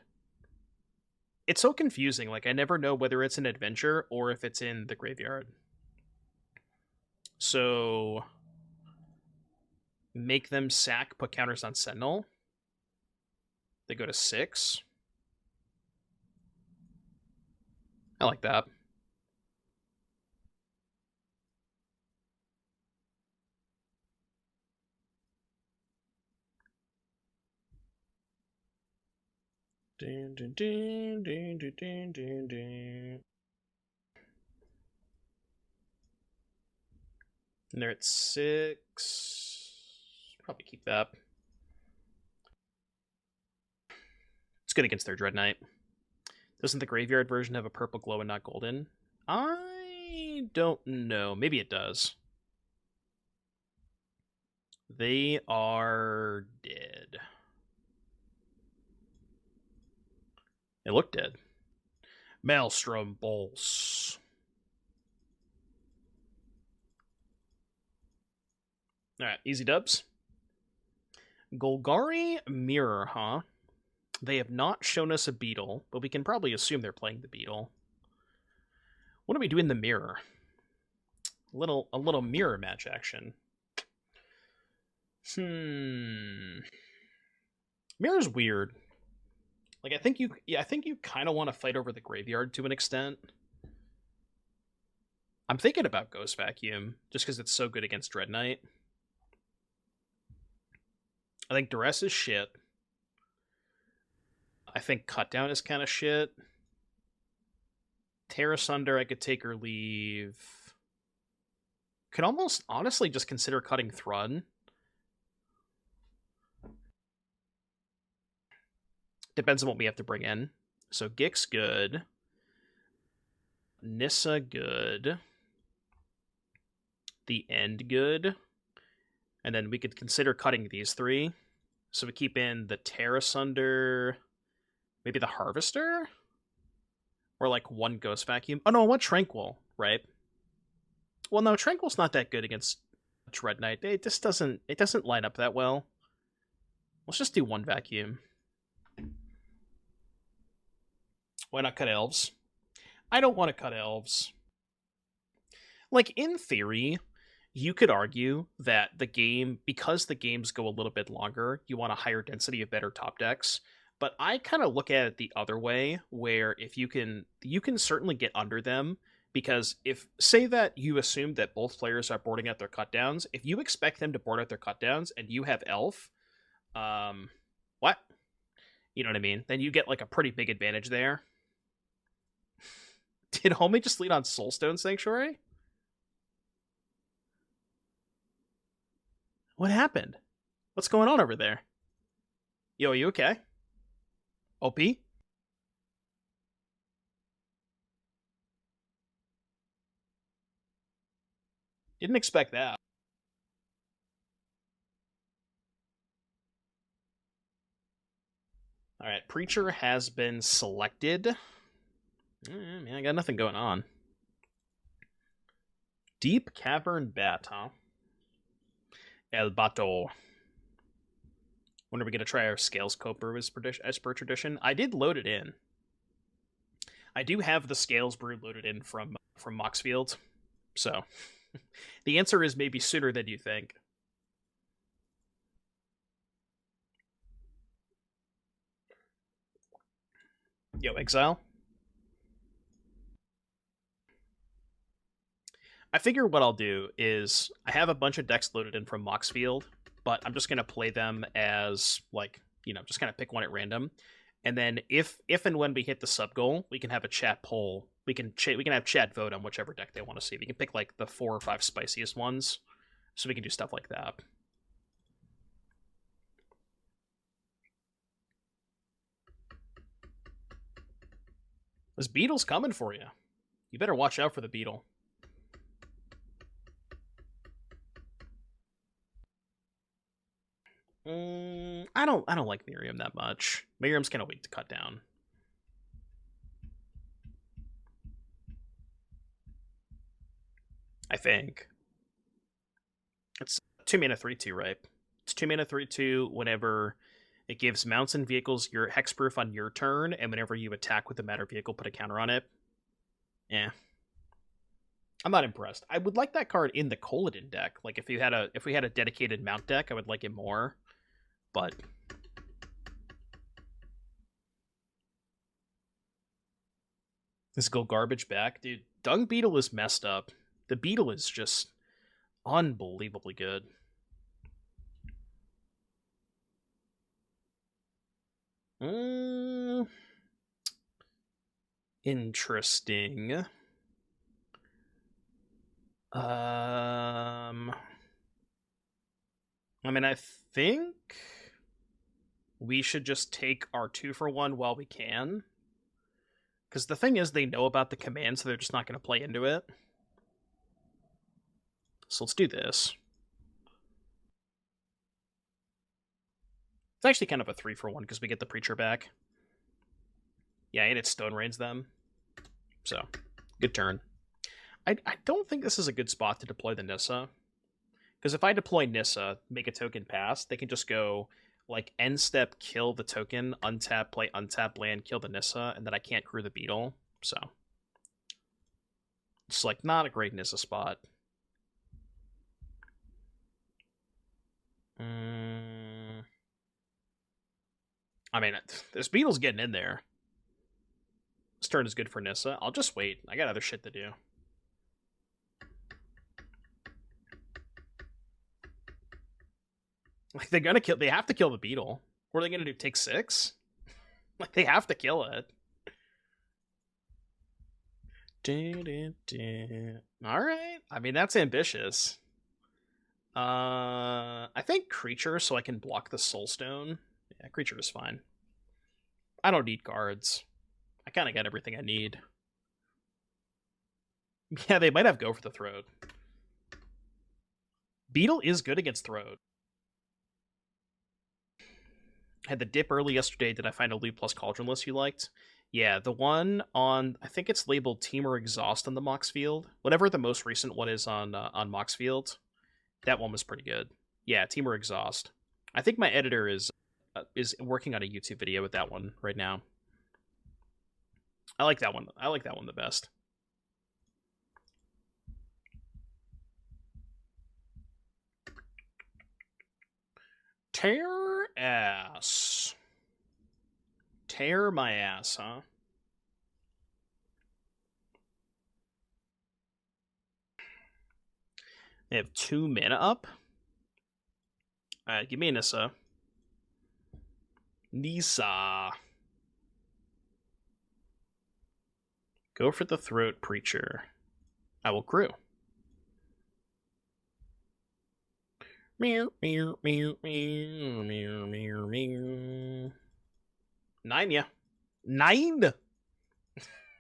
It's so confusing, like I never know whether it's an Adventure or if it's in the graveyard. So... make them sack, put counters on Sentinel. They go to 6. I like that. Dun, dun, dun, dun, dun, dun, dun, dun. And they're at 6. Probably keep that. It's good against their Dreadknight. Doesn't the graveyard version have a purple glow and not golden? I don't know. Maybe it does. They are dead. They look dead. Maelstrom Pulse. Alright, easy dubs. Golgari Mirror, huh? They have not shown us a Beetle, but we can probably assume they're playing the Beetle. What do we do in the Mirror? A little mirror match action. Mirror's weird. Like I think you kind of want to fight over the graveyard to an extent. I'm thinking about Ghost Vacuum just because it's so good against Dreadknight. I think Duress is shit. I think Cutdown is kind of shit. Tear Asunder I could take or leave. Could almost honestly just consider cutting Thrun. Depends on what we have to bring in. So Gix good. Nissa good. The End good. And then we could consider cutting these 3. So we keep in the Tear Asunder, maybe the Harvester? Or like 1 Ghost Vacuum. Oh no, I want Tranquil, right? Well no, Tranquil's not that good against Dreadknight. It doesn't line up that well. Let's just do 1 Vacuum. Why not cut Elves? I don't want to cut Elves. Like, in theory, you could argue that the game, because the games go a little bit longer, you want a higher density of better top decks. But I kind of look at it the other way, where if you can certainly get under them, because if, say that you assume that both players are boarding out their cutdowns, if you expect them to board out their cutdowns and you have Elf, what? You know what I mean? Then you get like a pretty big advantage there. Did Homie just lead on Soulstone Sanctuary? What happened? What's going on over there? Yo, are you okay? OP? Didn't expect that. Alright, Preacher has been selected. Man, I got nothing going on. Deep Cavern Bat, huh? El Bato. When are we going to try our Scales Coper as per tradition? I did load it in. I do have the Scales Brew loaded in from Moxfield. So, the answer is maybe sooner than you think. Yo, Exile. I figure what I'll do is I have a bunch of decks loaded in from Moxfield, but I'm just going to play them as, like, you know, just kind of pick one at random. And then if and when we hit the sub goal, we can have a chat poll. We can have chat vote on whichever deck they want to see. We can pick like the 4 or 5 spiciest ones, so we can do stuff like that. This Beetle's coming for you. You better watch out for the Beetle. I don't like Miriam that much. Miriam's kind of weak to cut down. I think. It's 2 mana 3/2, right? It's 2 mana 3/2 whenever it gives mounts and vehicles your hexproof on your turn, and whenever you attack with a matter vehicle, put a counter on it. Yeah. I'm not impressed. I would like that card in the Cauldron deck. Like if we had a dedicated mount deck, I would like it more. But this go garbage back, dude. Dung Beetle is messed up. The Beetle is just unbelievably good. Interesting. I mean, I think we should just take our 2-for-1 while we can. Because the thing is, they know about the command, so they're just not going to play into it. So let's do this. It's actually kind of a 3-for-1 because we get the Preacher back. Yeah, and it Stone Rains them. So, good turn. I don't think this is a good spot to deploy the Nissa. Because if I deploy Nissa, make a token pass, they can just go, like, end step, kill the token, untap, play untap land, kill the Nissa, and then I can't crew the Beetle. So, it's, like, not a great Nissa spot. I mean, this Beetle's getting in there. This turn is good for Nissa. I'll just wait. I got other shit to do. Like, they have to kill the Beetle. What are they gonna do, take 6? Like, they have to kill it. Alright. I mean, that's ambitious. I think Creature, so I can block the Soulstone. Yeah, Creature is fine. I don't need cards. I kind of got everything I need. Yeah, they might have Go for the Throat. Beetle is good against Throat. I had the dip early yesterday. Did I find a loot plus Cauldron list you liked? Yeah, the one on, I think it's labeled Team Exhaust on the Mox Field. Whatever the most recent one is on Mox Field, that one was pretty good. Yeah, Team Exhaust. I think my editor is working on a YouTube video with that one right now. I like that one. I like that one the best. Tear ass. Tear my ass, huh? They have 2 mana up. Alright, give me a Nissa. Nissa. Go for the Throat Preacher. I will crew. Meow, meow, meow, meow, meow, meow, meow. 9, yeah. 9?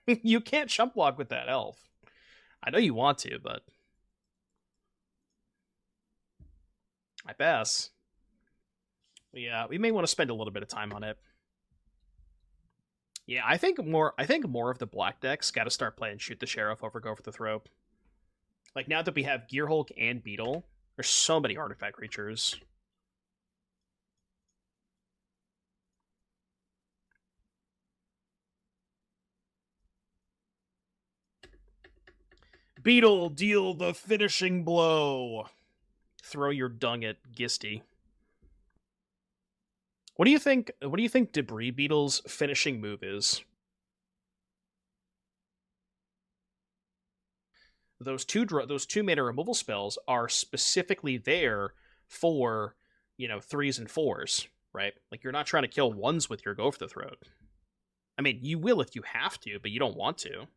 You can't chump block with that elf. I know you want to, but I pass. Yeah, we may want to spend a little bit of time on it. Yeah, I think more of the black decks got to start playing Shoot the Sheriff over Go for the Throat. Like, now that we have Gearhulk and Beetle, there's so many artifact creatures. Beetle, deal the finishing blow. Throw your dung at Gisty. What do you think? What do you think Debris Beetle's finishing move is? Those two mana removal spells are specifically there for, 3s and 4s, right? Like, you're not trying to kill 1s with your Go for the Throat. I mean, you will if you have to, but you don't want to.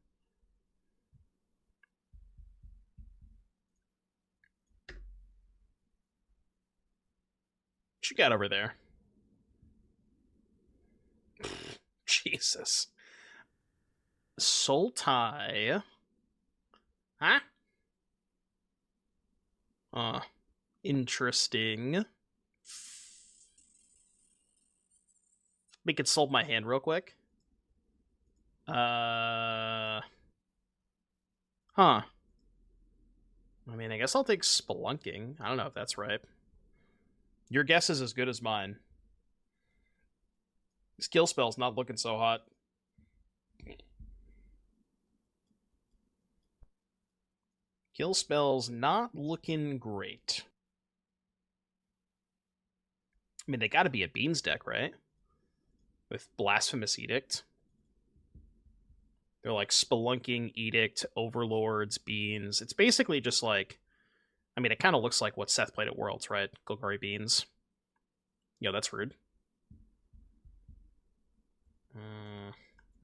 What you got over there? Jesus. Sultai. Huh? Interesting. We could solve my hand real quick. Huh. I mean, I guess I'll take Spelunking. I don't know if that's right. Your guess is as good as mine. Skill spell's not looking so hot. Kill spell's not looking great. I mean, they gotta be a Beans deck, right? With Blasphemous Edict. They're like Spelunking, Edict, Overlords, Beans. It's basically just like... I mean, it kind of looks like what Seth played at Worlds, right? Golgari Beans. Yo, that's rude.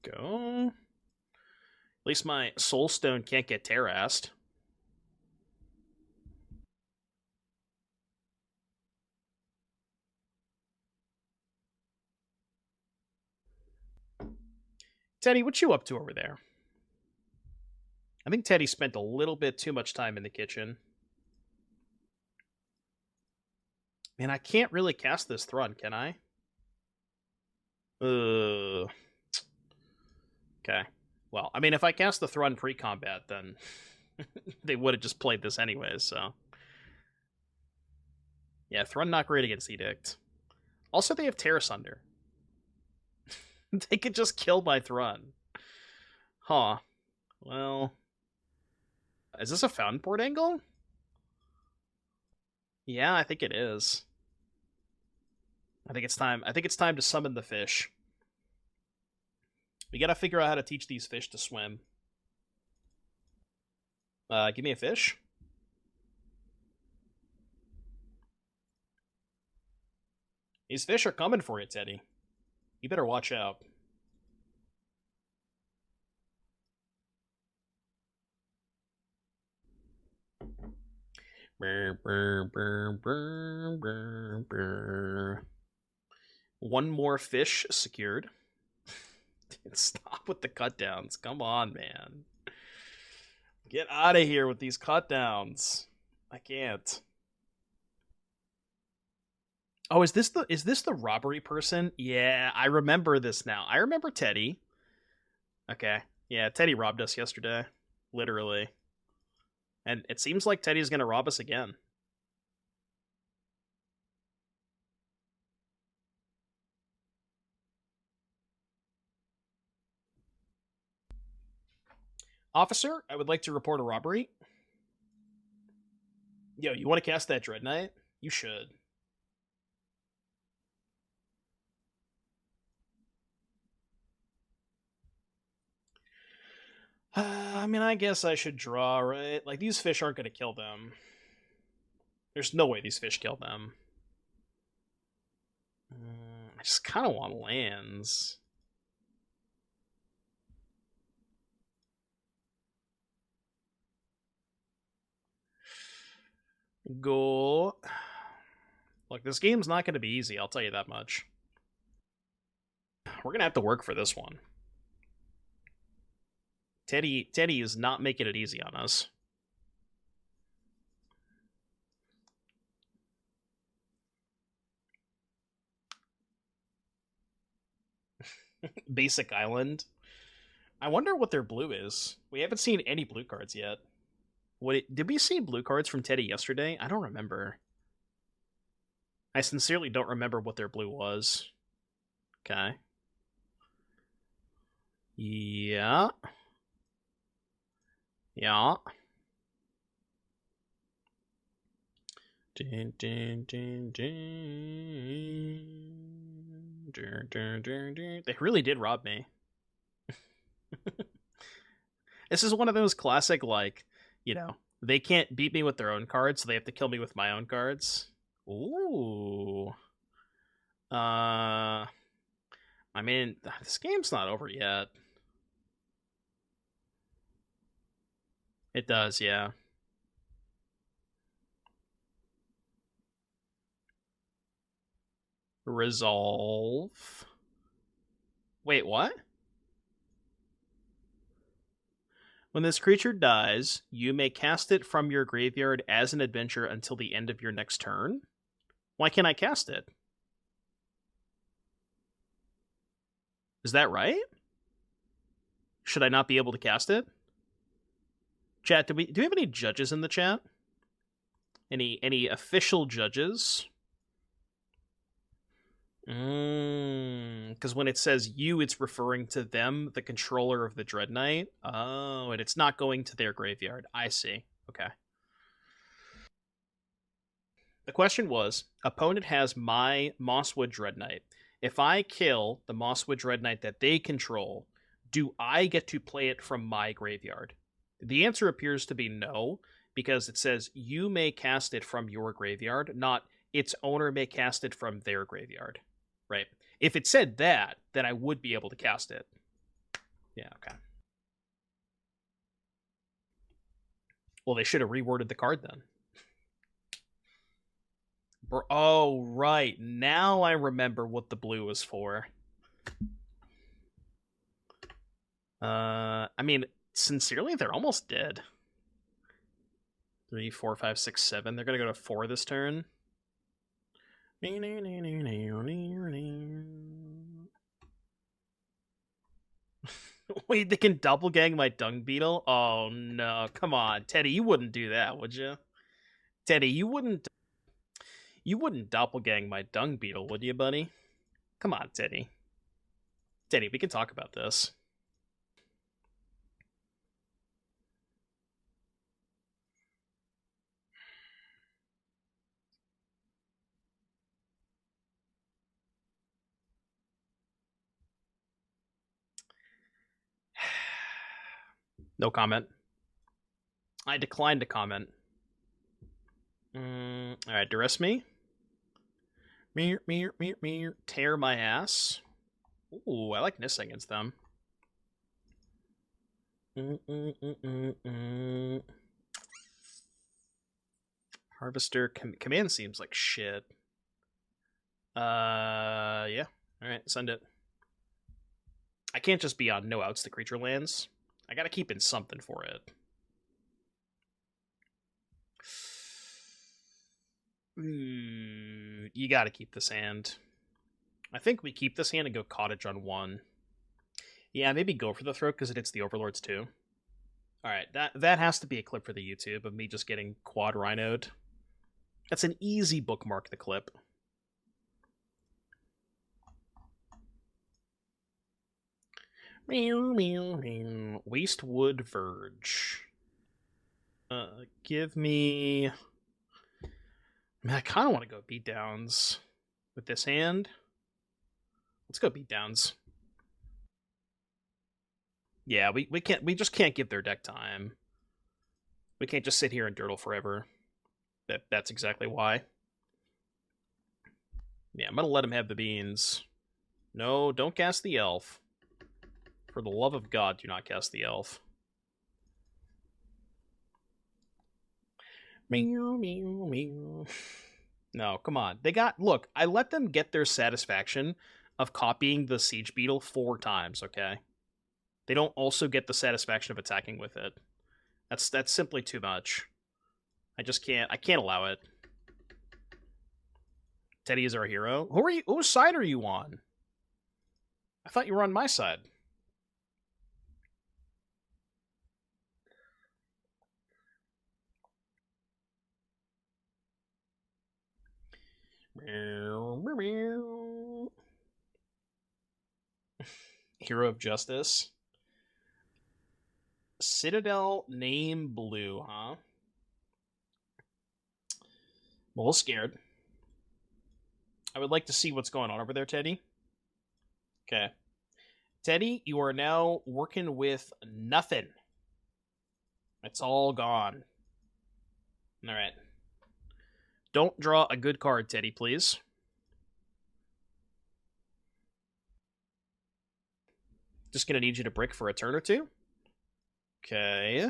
Go. At least my Soulstone can't get terrassed. Teddy, what you up to over there? I think Teddy spent a little bit too much time in the kitchen. Man, I can't really cast this Thrun, can I? Okay. Well, I mean, if I cast the Thrun pre-combat, then they would have just played this anyways, so... Yeah, Thrun not great against Edict. Also, they have Tear Asunder. They could just kill my Thrun. Huh. Well... Is this a Fountainport angle? Yeah, I think it is. I think it's time to summon the fish. We gotta figure out how to teach these fish to swim. Give me a fish. These fish are coming for you, Teddy. You better watch out. One more fish secured. Stop with the cutdowns. Come on, man. Get out of here with these cutdowns. I can't. Oh, is this the robbery person? Yeah, I remember this now. I remember Teddy. Okay. Yeah, Teddy robbed us yesterday. Literally. And it seems like Teddy's gonna rob us again. Officer, I would like to report a robbery. Yo, you want to cast that Dreadknight? You should. I mean, I guess I should draw, right? Like, these fish aren't going to kill them. There's no way these fish kill them. I just kind of want lands. Go. Look, this game's not going to be easy, I'll tell you that much. We're going to have to work for this one. Teddy is not making it easy on us. Basic Island. I wonder what their blue is. We haven't seen any blue cards yet. Did we see blue cards from Teddy yesterday? I don't remember. I sincerely don't remember what their blue was. Okay. Yeah. Yeah. Dun, dun, dun, dun. Dun, dun, dun, dun. They really did rob me. This is one of those classic, like, they can't beat me with their own cards, so they have to kill me with my own cards. Ooh. I mean, this game's not over yet. It does, yeah. Resolve. Wait, what? When this creature dies, you may cast it from your graveyard as an adventure until the end of your next turn. Why can't I cast it? Is that right? Should I not be able to cast it? Chat, do we have any judges in the chat? Any official judges? Because when it says you, it's referring to them, the controller of the Dreadknight. Oh, and it's not going to their graveyard. I see. Okay. The question was, opponent has my Mosswood Dreadknight. If I kill the Mosswood Dreadknight that they control, do I get to play it from my graveyard? The answer appears to be no, because it says you may cast it from your graveyard, not its owner may cast it from their graveyard. Right? If it said that, then I would be able to cast it. Yeah, okay. Well, they should have reworded the card then. Oh, right. Now I remember what the blue was for. I mean, sincerely, they're almost dead. 3, 4, 5, 6, 7. They're going to go to 4 this turn. Wait, they can doppelgang my dung beetle? Oh no, come on, Teddy, you wouldn't do that, would you? Teddy, you wouldn't doppelgang my dung beetle, would you, buddy? Come on, Teddy. Teddy, we can talk about this. No comment. I declined to comment. Alright, Duress me. Tear my ass. Ooh, I like Niss against them. Harvester command seems like shit. Yeah. Alright, send it. I can't just be on no outs to creature lands. I gotta keep in something for it. You gotta keep this hand. I think we keep this hand and go Cottage on 1. Yeah, maybe go for the throat because it hits the Overlords too. Alright, that has to be a clip for the YouTube of me just getting quad rhinoed. That's an easy bookmark, the clip. Wastewood Verge. Give me... Man, I kind of want to go beatdowns with this hand. Let's go beatdowns. Yeah, we just can't give their deck time. We can't just sit here and dirtle forever. That's exactly why. Yeah, I'm gonna let him have the beans. No, don't cast the elf. For the love of God, do not cast the elf. No, come on. Look, I let them get their satisfaction of copying the Siege Beetle 4 times, okay? They don't also get the satisfaction of attacking with it. That's simply too much. I can't allow it. Teddy is our hero. Whose side are you on? I thought you were on my side. Hero of Justice. Citadel name blue, huh? I'm a little scared. I would like to see what's going on over there, Teddy. Okay. Teddy, you are now working with nothing. It's all gone. Alright. Don't draw a good card, Teddy, please. Just gonna need you to brick for a turn or two. Okay.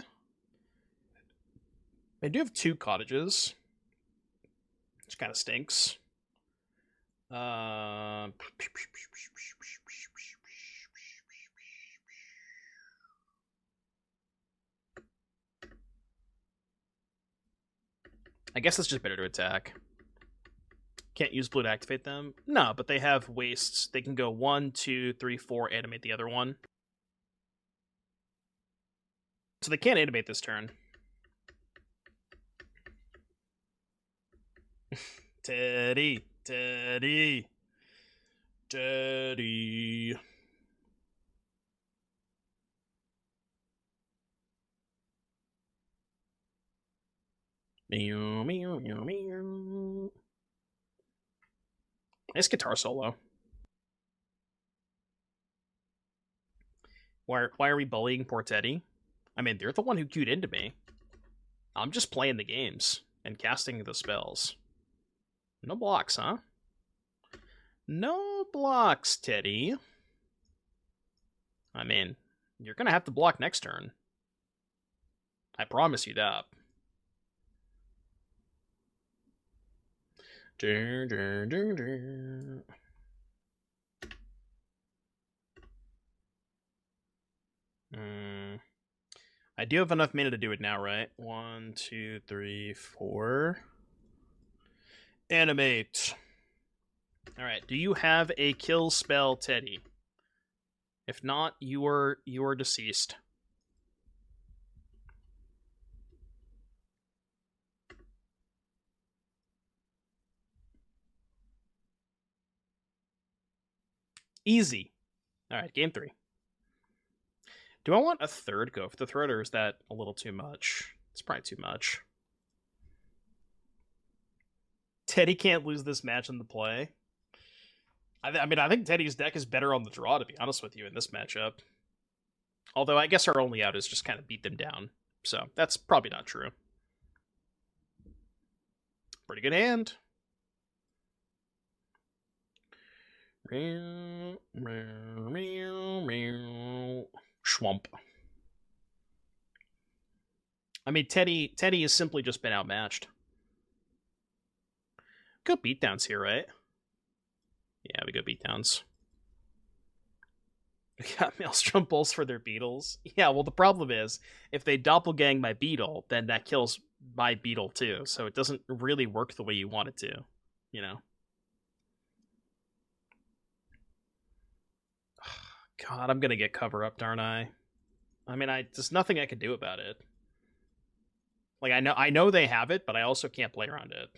I do have 2 cottages. Which kind of stinks. I guess it's just better to attack. Can't use blue to activate them? No, but they have wastes. They can go 1, 2, 3, 4, animate the other one. So they can't animate this turn. Teddy. Meow, meow, meow, meow. Nice guitar solo. Why are we bullying poor Teddy? I mean, they're the one who queued into me. I'm just playing the games and casting the spells. No blocks, huh? No blocks, Teddy. I mean, you're gonna have to block next turn. I promise you that. I do have enough mana to do it now, right? 1, 2, 3, 4. Animate. Alright, do you have a kill spell, Teddy? If not, you are deceased. Easy. Alright, game 3. Do I want a third go for the threat, or is that a little too much? It's probably too much. Teddy can't lose this match in the play. I mean, I think Teddy's deck is better on the draw, to be honest with you, in this matchup. Although, I guess our only out is just kind of beat them down. So, that's probably not true. Pretty good hand. Schwump. I mean, Teddy has simply just been outmatched. Go beatdowns here, right? Yeah, we go beatdowns. We got Maelstrom Pulse for their beetles. Yeah, well, the problem is, if they doppelgang my beetle, then that kills my beetle too, so it doesn't really work the way you want it to, you know? God, I'm gonna get cover up, darn I? I mean, there's nothing I can do about it. Like, I know they have it, but I also can't play around it.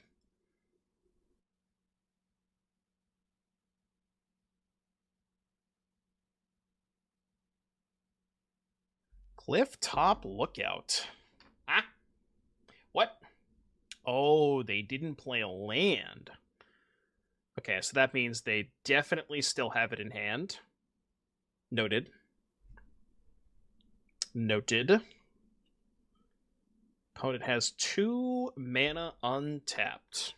Cliff Top Lookout. Ah? What? Oh, they didn't play a land. Okay, so that means they definitely still have it in hand. Noted. Noted. Opponent has 2 mana untapped.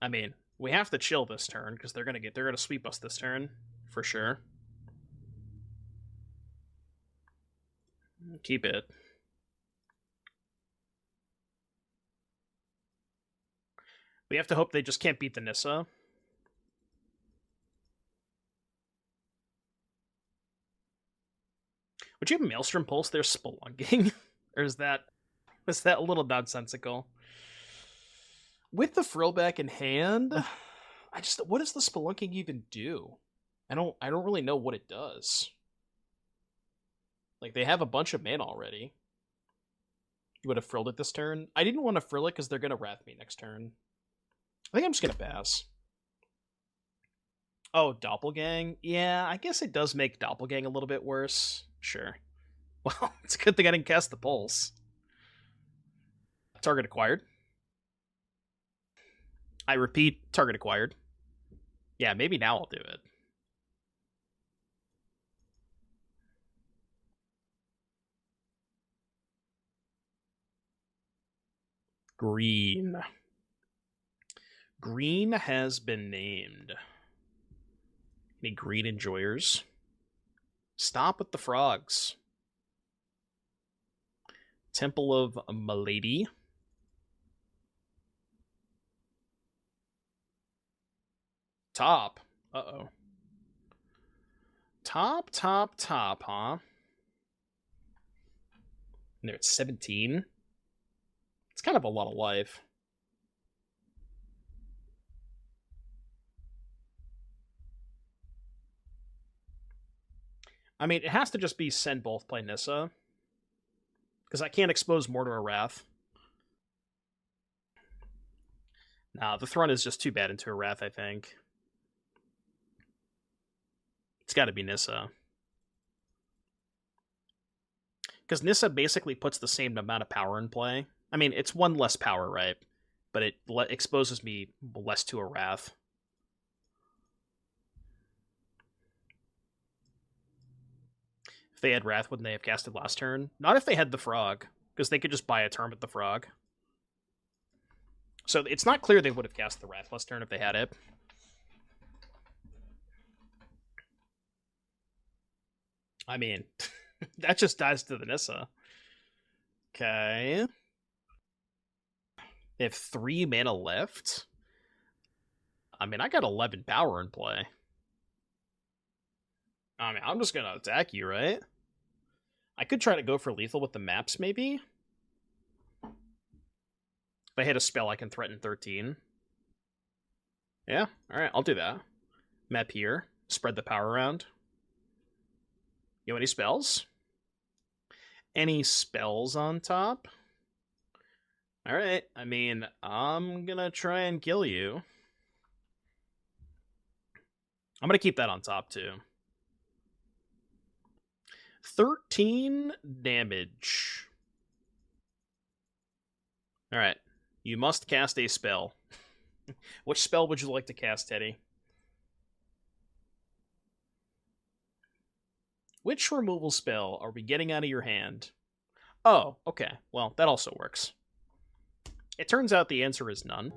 I mean, we have to chill this turn because they're gonna sweep us this turn for sure. Keep it. We have to hope they just can't beat the Nissa. Would you have Maelstrom Pulse there spelunking? Or is that a little nonsensical? With the Frillback in hand, what does the spelunking even do? I don't really know what it does. Like, they have a bunch of mana already. You would have frilled it this turn. I didn't want to frill it because they're gonna wrath me next turn. I think I'm just gonna pass. Oh, Doppelgang? Yeah, I guess it does make Doppelgang a little bit worse. Sure. Well, it's a good thing I didn't cast the Pulse. Target acquired. I repeat, target acquired. Yeah, maybe now I'll do it. Green. Green has been named. Any green enjoyers? Stop with the frogs. Temple of Milady. Top. Uh-oh. Top, huh? And they're at 17. It's kind of a lot of life. I mean, it has to just be send both, play Nissa. Because I can't expose more to a Wrath. Nah, the Thrun is just too bad into a Wrath, I think. It's got to be Nissa. Because Nissa basically puts the same amount of power in play. I mean, it's one less power, right? But it exposes me less to a Wrath. If they had Wrath, wouldn't they have casted last turn? Not if they had the Frog, because they could just buy a turn with the Frog. So it's not clear they would have cast the Wrath last turn if they had it. I mean, that just dies to the Nissa. Okay. They have 3 mana left. I mean, I got 11 power in play. I mean, I'm just going to attack you, right? I could try to go for lethal with the maps, maybe? If I hit a spell, I can threaten 13. Yeah, alright, I'll do that. Map here. Spread the power around. You have any spells? Any spells on top? Alright, I mean, I'm gonna try and kill you. I'm gonna keep that on top, too. 13 damage. Alright. You must cast a spell. Which spell would you like to cast, Teddy? Which removal spell are we getting out of your hand? Oh, okay. Well, that also works. It turns out the answer is none.